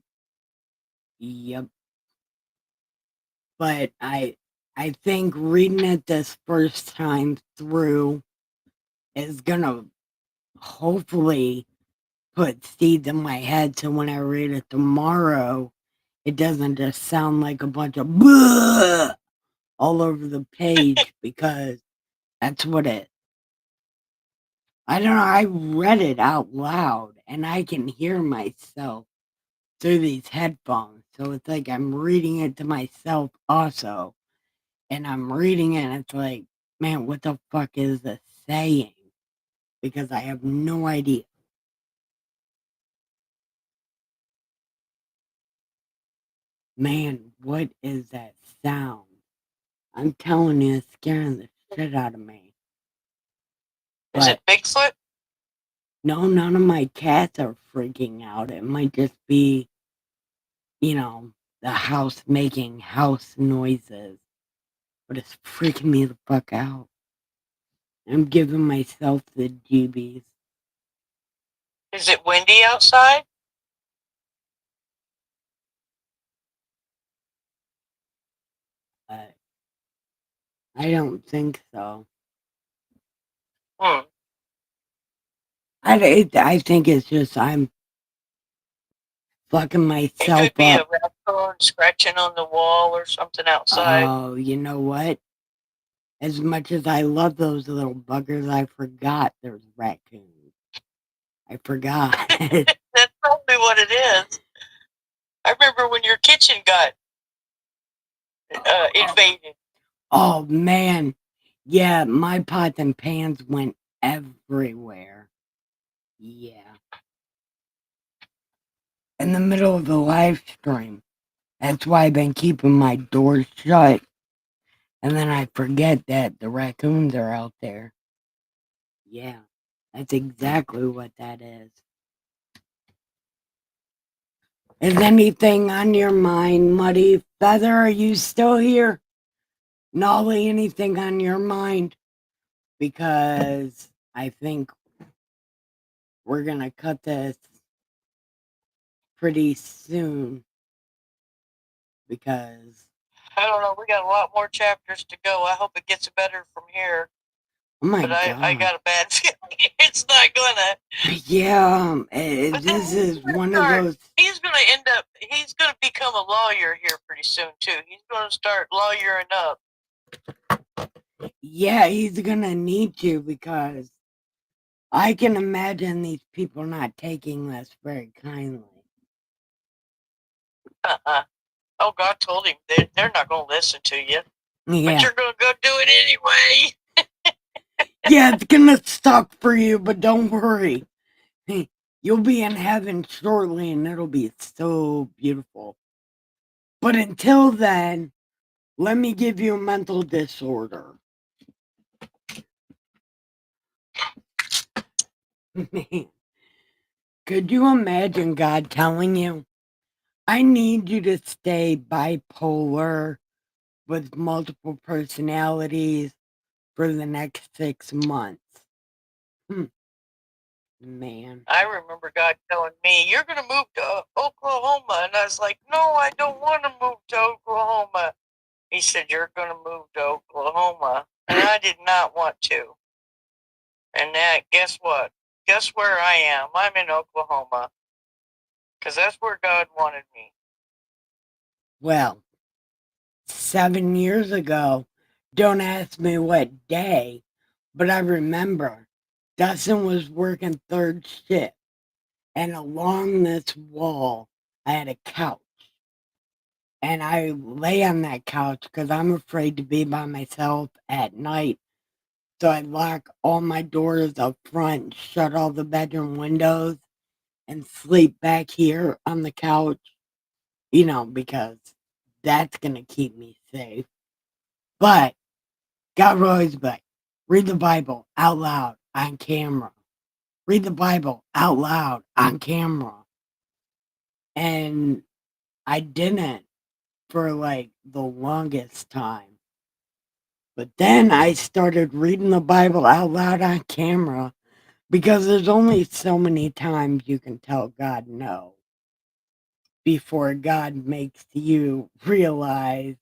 But I think reading it this first time through is gonna hopefully put seeds in my head so when I read it tomorrow, it doesn't just sound like a bunch of bleh all over the page because that's what I don't know, I read it out loud and I can hear myself through these headphones. So it's like I'm reading it to myself also. And I'm reading it and it's like, man, what the fuck is this saying? Because I have no idea. Man, what is that sound? I'm telling you, it's scaring the shit out of me. Is it Bigfoot? No, none of my cats are freaking out. It might just be, the house making house noises. But it's freaking me the fuck out. I'm giving myself the jeebies. Is it windy outside? But I don't think so. Hmm. I think it's just I'm fucking myself It could be up. a raccoon scratching on the wall or something outside. Oh, you know what? As much as I love those little buggers, I forgot there's raccoons. I forgot. That's probably what it is. I remember when your kitchen got invaded. Oh, man. Yeah, my pots and pans went everywhere. Yeah. In the middle of the live stream. That's why I've been keeping my doors shut. And then I forget that the raccoons are out there. Yeah. That's exactly what that is. Is anything on your mind, Muddy Feather? Are you still here? Nolly, anything on your mind? Because I think we're going to cut this pretty soon. Because I don't know. We got a lot more chapters to go. I hope it gets better from here. oh my But God. I got a bad feeling it's not gonna. Yeah, But this then is one of those. He's gonna end up. He's gonna become a lawyer here pretty soon too. He's gonna start lawyering up. Yeah, he's gonna need to, because I can imagine these people not taking this very kindly. Oh, God told him they're not gonna listen to you. But Yeah. you're gonna go do it anyway. Yeah, it's gonna suck for you, but don't worry. You'll be in heaven shortly, and it'll be so beautiful. But until then, let me give you a mental disorder. Man, could you imagine God telling you, I need you to stay bipolar with multiple personalities for the next 6 months? Man. I remember God telling me, "You're gonna move to Oklahoma," and I was like, "No, I don't want to move to Oklahoma." He said, "You're gonna move to Oklahoma," and I did not want to. And guess what? Guess where I am? I'm in Oklahoma, because that's where God wanted me. Well, 7 years ago, don't ask me what day, but I remember Dustin was working third shift, and along this wall, I had a couch. And I lay on that couch because I'm afraid to be by myself at night. So I lock all my doors up front, shut all the bedroom windows, and sleep back here on the couch, because that's going to keep me safe. But God will always be like, read the Bible out loud on camera. Read the Bible out loud on camera. And I didn't for like the longest time. But then I started reading the Bible out loud on camera, because there's only so many times you can tell God no before God makes you realize,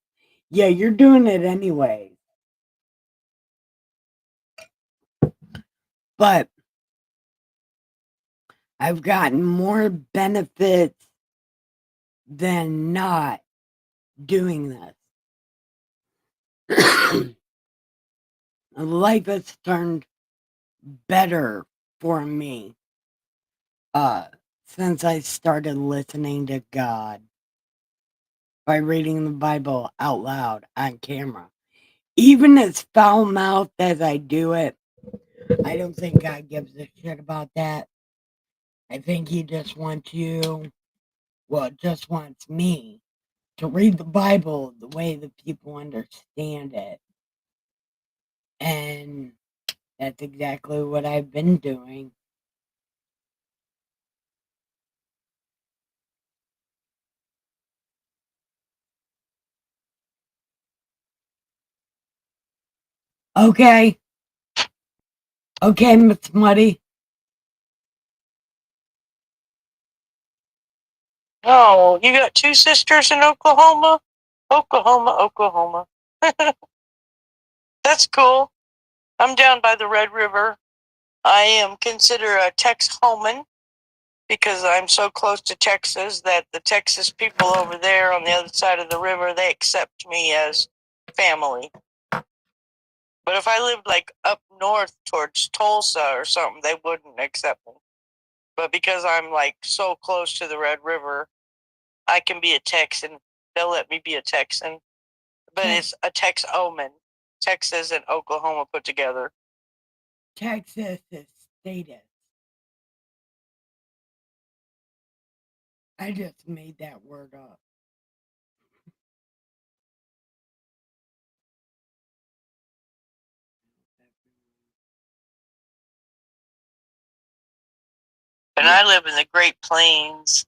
yeah, you're doing it anyway. But I've gotten more benefits than not doing this. Life has turned better for me since I started listening to God by reading the Bible out loud on camera. Even as foul mouthed as I do it, I don't think God gives a shit about that. I think He just wants just wants me to read the Bible the way that people understand it. And that's exactly what I've been doing. Okay. Okay, Miss Muddy. Oh, you got two sisters in Oklahoma? Oklahoma. That's cool. I'm down by the Red River. I am considered a Texhoman because I'm so close to Texas that the Texas people over there on the other side of the river, they accept me as family. But if I lived like up north towards Tulsa or something, they wouldn't accept me. But because I'm like so close to the Red River, I can be a Texan. They'll let me be a Texan. But it's a Texoman. Texas and Oklahoma put together. Texas is status. I just made that word up. And I live in the Great Plains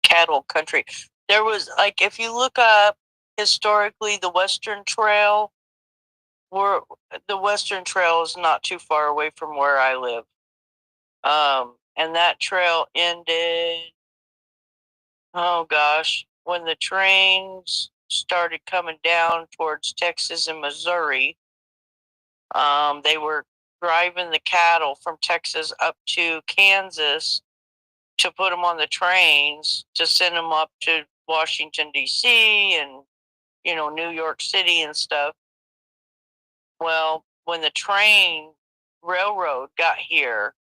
cattle country. There was, like, if you look up historically, the Western Trail, the Western Trail is not too far away from where I live. And that trail ended, oh gosh, when the trains started coming down towards Texas and Missouri. They were driving the cattle from Texas up to Kansas to put them on the trains to send them up to Washington, D.C. and, New York City and stuff. Well, when the train railroad got here,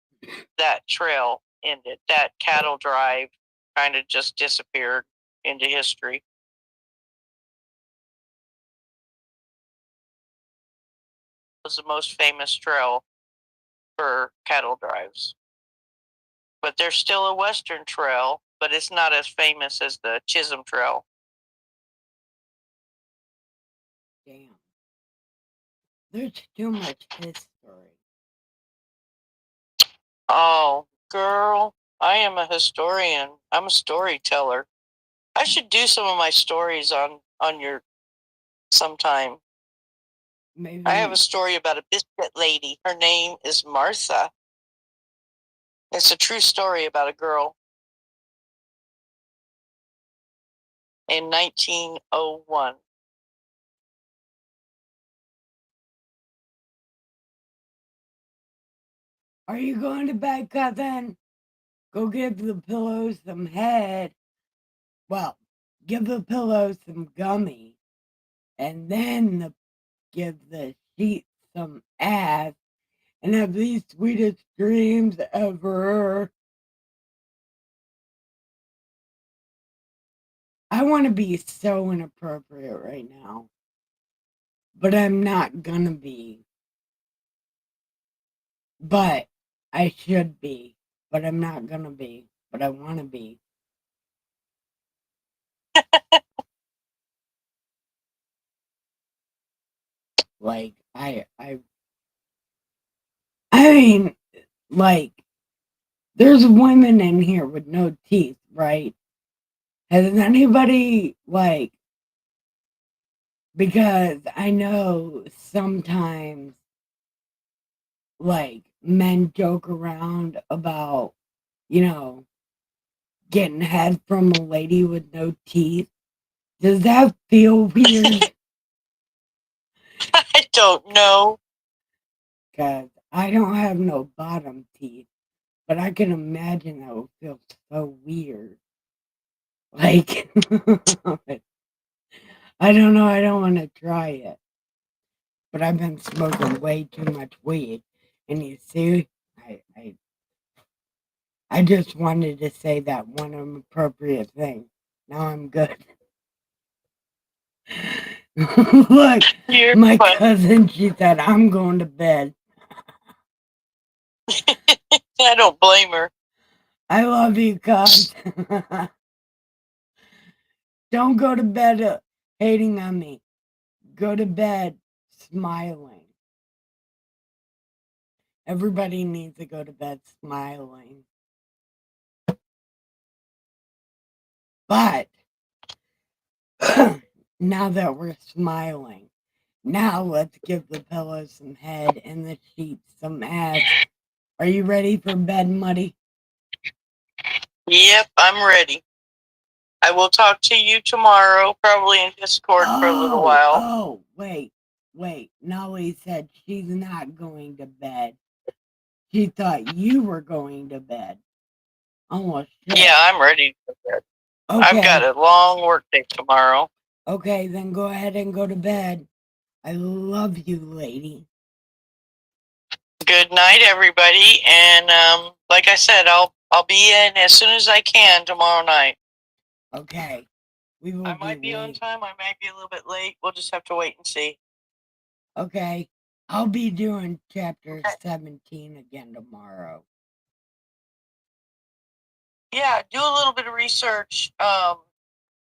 that trail ended. That cattle drive kind of just disappeared into history. It was the most famous trail for cattle drives. But there's still a Western Trail, but it's not as famous as the Chisholm Trail. Damn. There's too much history. Oh, girl, I am a historian. I'm a storyteller. I should do some of my stories on your sometime. Maybe I have a story about a biscuit lady. Her name is Martha. It's a true story about a girl in 1901. Are you going to bed, cousin? Go give the pillows some head. Well, give the pillows some gummy. And then give the sheet some ass. And have the sweetest dreams ever. I want to be so inappropriate right now. But I'm not gonna be. But I should be. But I'm not gonna be. But I want to be. Like, I mean, like, there's women in here with no teeth, right? Has anybody, like, because I know sometimes, like, men joke around about, getting head from a lady with no teeth. Does that feel weird? I don't know. Because I don't have no bottom teeth, but I can imagine that would feel so weird. Like, I don't know, I don't want to try it. But I've been smoking way too much weed. And you see, I just wanted to say that one inappropriate thing. Now I'm good. Look, You're my funny. cousin, she said, I'm going to bed. I don't blame her. I love you, cuz. Don't go to bed hating on me. Go to bed smiling. Everybody needs to go to bed smiling. But now that we're smiling, now let's give the pillows some head and the sheets some ass. Are you ready for bed, Muddy? Yep, I'm ready. I will talk to you tomorrow, probably in Discord for a little while. Oh, wait. Nolly said she's not going to bed. She thought you were going to bed. Almost shit. Yeah, I'm ready to go to bed. Okay. I've got a long work day tomorrow. Okay, then go ahead and go to bed. I love you, lady. Good night, everybody. And like I said, I'll be in as soon as I can tomorrow night. Okay. I might be on time. I might be a little bit late. We'll just have to wait and see. Okay. I'll be doing chapter 17 again tomorrow. Yeah, do a little bit of research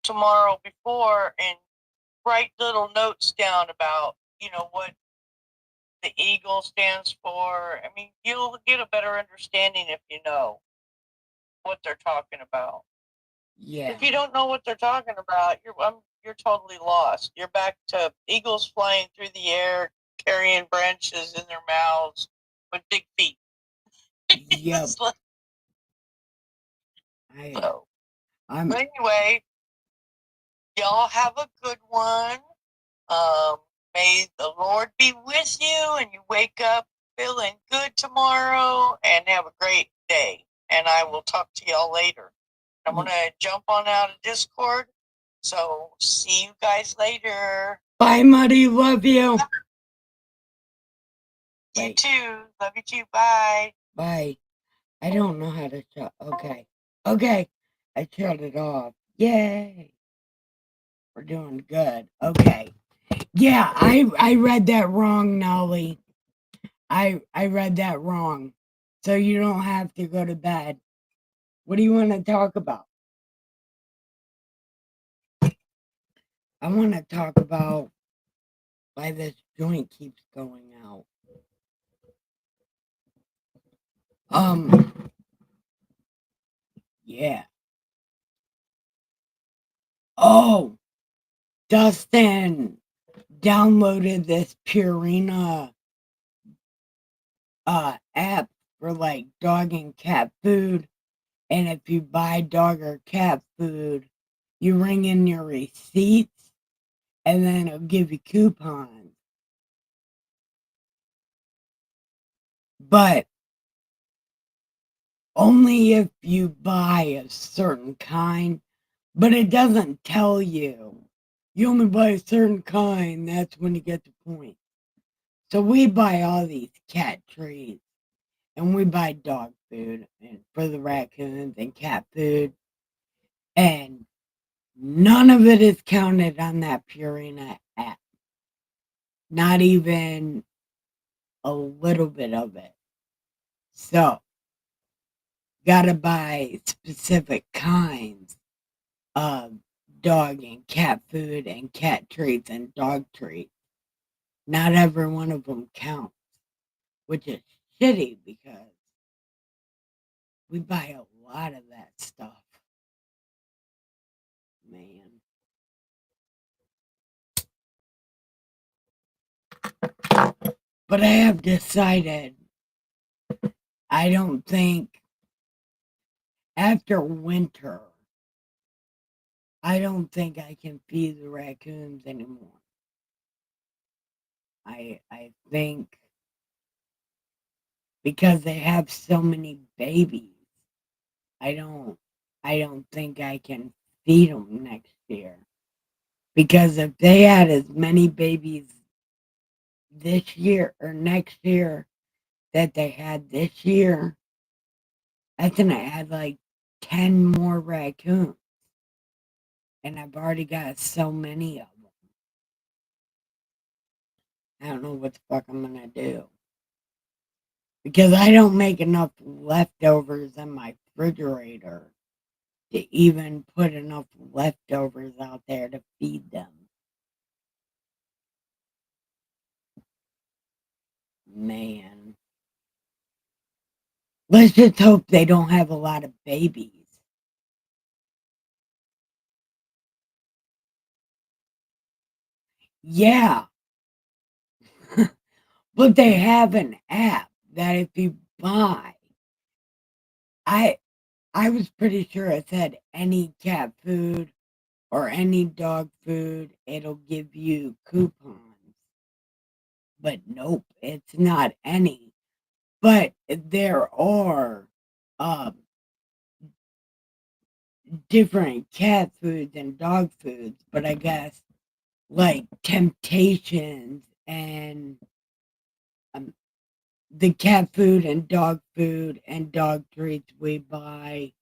tomorrow before and write little notes down about, what the eagle stands for. I mean, you'll get a better understanding if you know what they're talking about. Yeah. If you don't know what they're talking about, you're totally lost. You're back to eagles flying through the air, carrying branches in their mouths with big feet. Yep. It's like, so. I'm But anyway, y'all have a good one. May the Lord be with you, and you wake up feeling good tomorrow, and have a great day. And I will talk to y'all later. I'm gonna jump on out of Discord. So see you guys later. bye, Muddy. Love you. You Wait. too. Love you too. Bye. Bye. I don't know how to shut. Okay. Okay. I shut it off. Yay. We're doing good. Okay. Yeah, I read that wrong, Nolly. I read that wrong. So you don't have to go to bed. What do you want to talk about? I want to talk about why this joint keeps going out. Yeah. Oh, Dustin downloaded this Purina app for like dog and cat food. And if you buy dog or cat food, you ring in your receipts and then it'll give you coupons. But only if you buy a certain kind, but it doesn't tell you. You only buy a certain kind, that's when you get the point. So we buy all these cat treats and we buy dog food and for the raccoons and cat food. And none of it is counted on that Purina app. Not even a little bit of it. So, gotta buy specific kinds of dog and cat food and cat treats and dog treats. Not every one of them counts, which is shitty because we buy a lot of that stuff. Man. But I have decided I don't think after winter, I don't think I can feed the raccoons anymore. I think because they have so many babies, I don't think I can feed them next year. Because if they had as many babies this year or next year that they had this year, that's gonna add like 10 more raccoons. And I've already got so many of them. I don't know what the fuck I'm gonna do. Because I don't make enough leftovers in my refrigerator to even put enough leftovers out there to feed them. Man. Let's just hope they don't have a lot of babies. Yeah. But they have an app that if you buy, I was pretty sure it said any cat food or any dog food, it'll give you coupons. But nope, it's not any. But there are different cat foods and dog foods, but I guess like Temptations and the cat food and dog treats we buy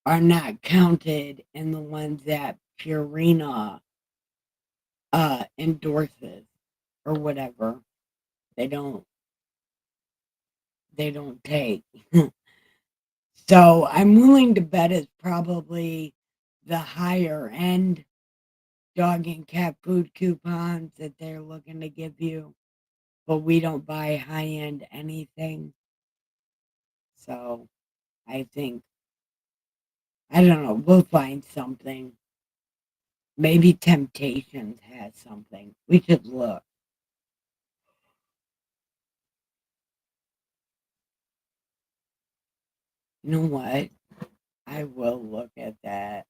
are not counted in the ones that Purina endorses or whatever. They don't take. So I'm willing to bet it's probably the higher end dog and cat food coupons that they're looking to give you. but we don't buy high-end anything. So I think, I don't know, we'll find something. Maybe Temptations has something. We should look. You know what? I will look at that.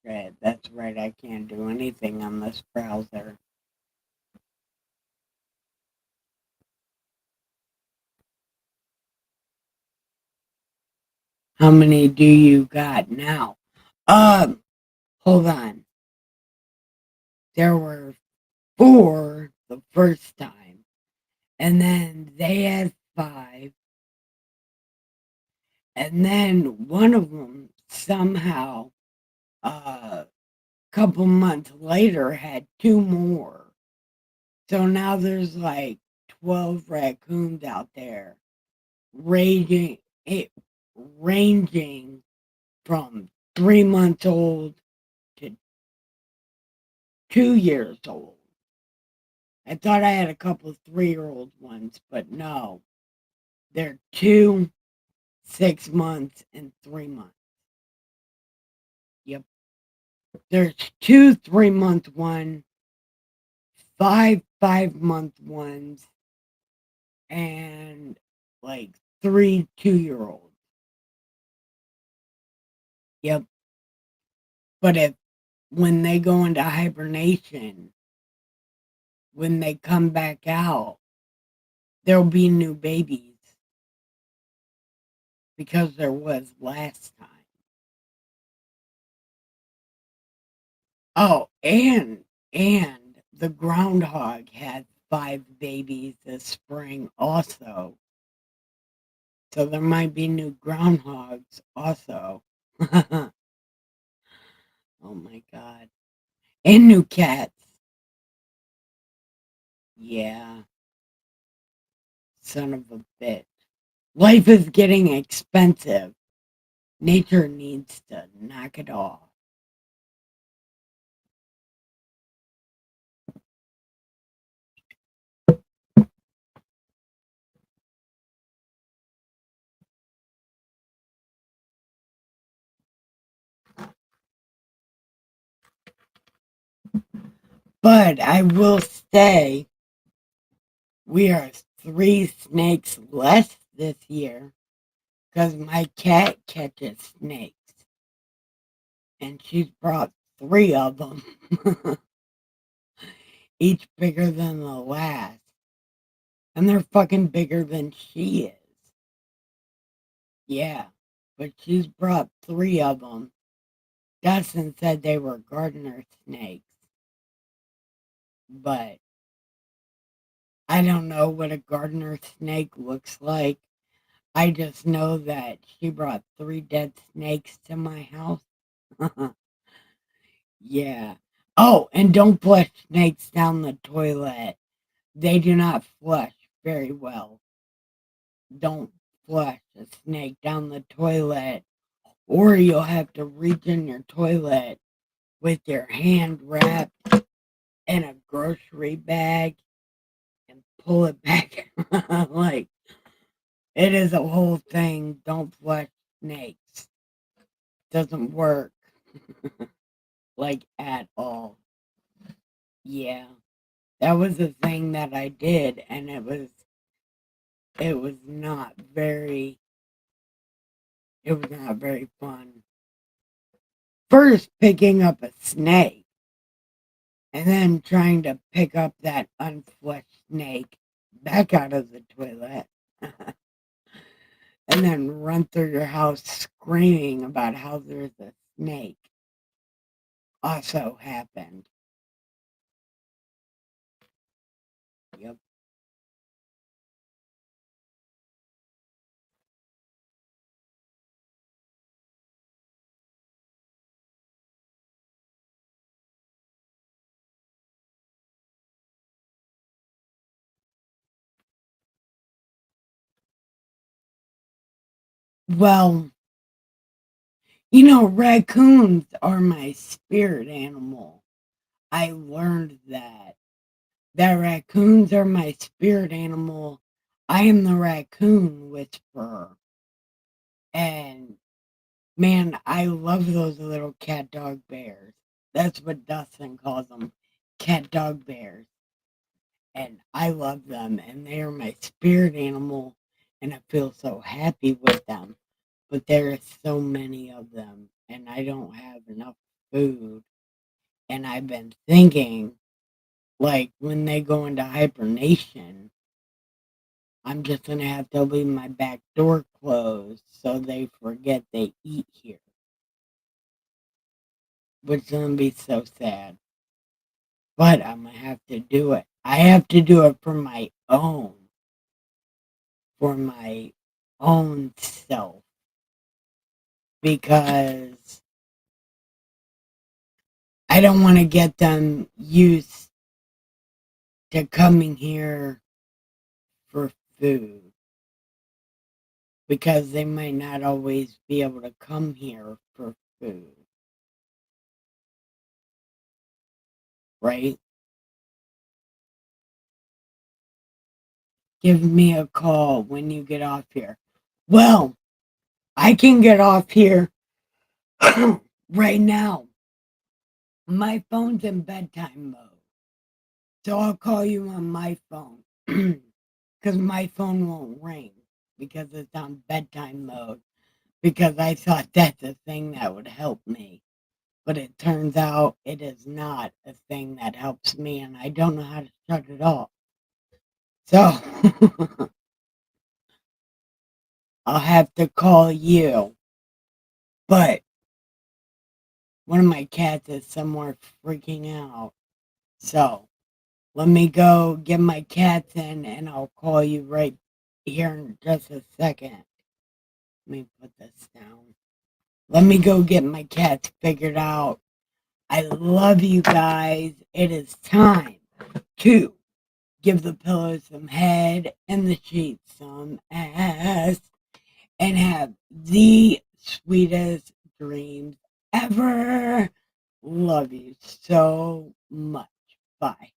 Right, that's right. I can't do anything on this browser. How many do you got now? Hold on. There were 4 the first time, and then they had 5, and then one of them somehow, a couple months later, had 2 more. So now there's like 12 raccoons out there, ranging ranging from 3 months old to 2 years old. I thought I had a couple of 3-year-old ones, but no. They're 2, 6 months, and 3 months. Yep. There's 2 3-month one, 5 5-month ones, and like 3 2-year-olds. Yep. But when they go into hibernation, when they come back out, there'll be new babies because there was last time. Oh, and the groundhog had 5 babies this spring also. So there might be new groundhogs also. Oh my god. And new cats. Yeah. Son of a bitch. Life is getting expensive. Nature needs to knock it off. But I will say we are 3 snakes less this year because my cat catches snakes. And she's brought 3 of them, each bigger than the last. And they're fucking bigger than she is. Yeah, but she's brought 3 of them. Dustin said they were gardener snakes. But I don't know what a gardener snake looks like. I just know that she brought 3 dead snakes to my house. Yeah. Oh, and don't flush snakes down the toilet. They do not flush very well. Don't flush a snake down the toilet, or you'll have to reach in your toilet with your hand wrapped in a grocery bag and pull it back. Like, it is a whole thing. Don't flush snakes. Doesn't work. Like, at all. Yeah. That was a thing that I did, and it was not very fun. First picking up a snake and then trying to pick up that unfleshed snake back out of the toilet and then run through your house screaming about how there's a snake also happened. Yep. Well, You know, raccoons are my spirit animal. I learned that raccoons are my spirit animal. I am the raccoon whisperer. And man, I love those little cat dog bears. That's what Dustin calls them, cat dog bears. And I love them, and they are my spirit animal, and I feel so happy with them. But there are so many of them, and I don't have enough food. And I've been thinking, like, when they go into hibernation, I'm just going to have to leave my back door closed so they forget they eat here. Which is going to be so sad. But I'm going to have to do it. I have to do it for my own self. Because I don't want to get them used to coming here for food. Because they might not always be able to come here for food. Right? Give me a call when you get off here. Well, I can get off here right now. My phone's in bedtime mode. So I'll call you on my phone. Because my phone won't ring. Because it's on bedtime mode. Because I thought that's a thing that would help me. But it turns out it is not a thing that helps me. And I don't know how to shut it off. So I'll have to call you. But one of my cats is somewhere freaking out. So let me go get my cats in and I'll call you right here in just a second. Let me put this down. Let me go get my cats figured out. I love you guys. It is time to give the pillows some head and the sheets some ass and have the sweetest dreams ever. Love you so much. Bye.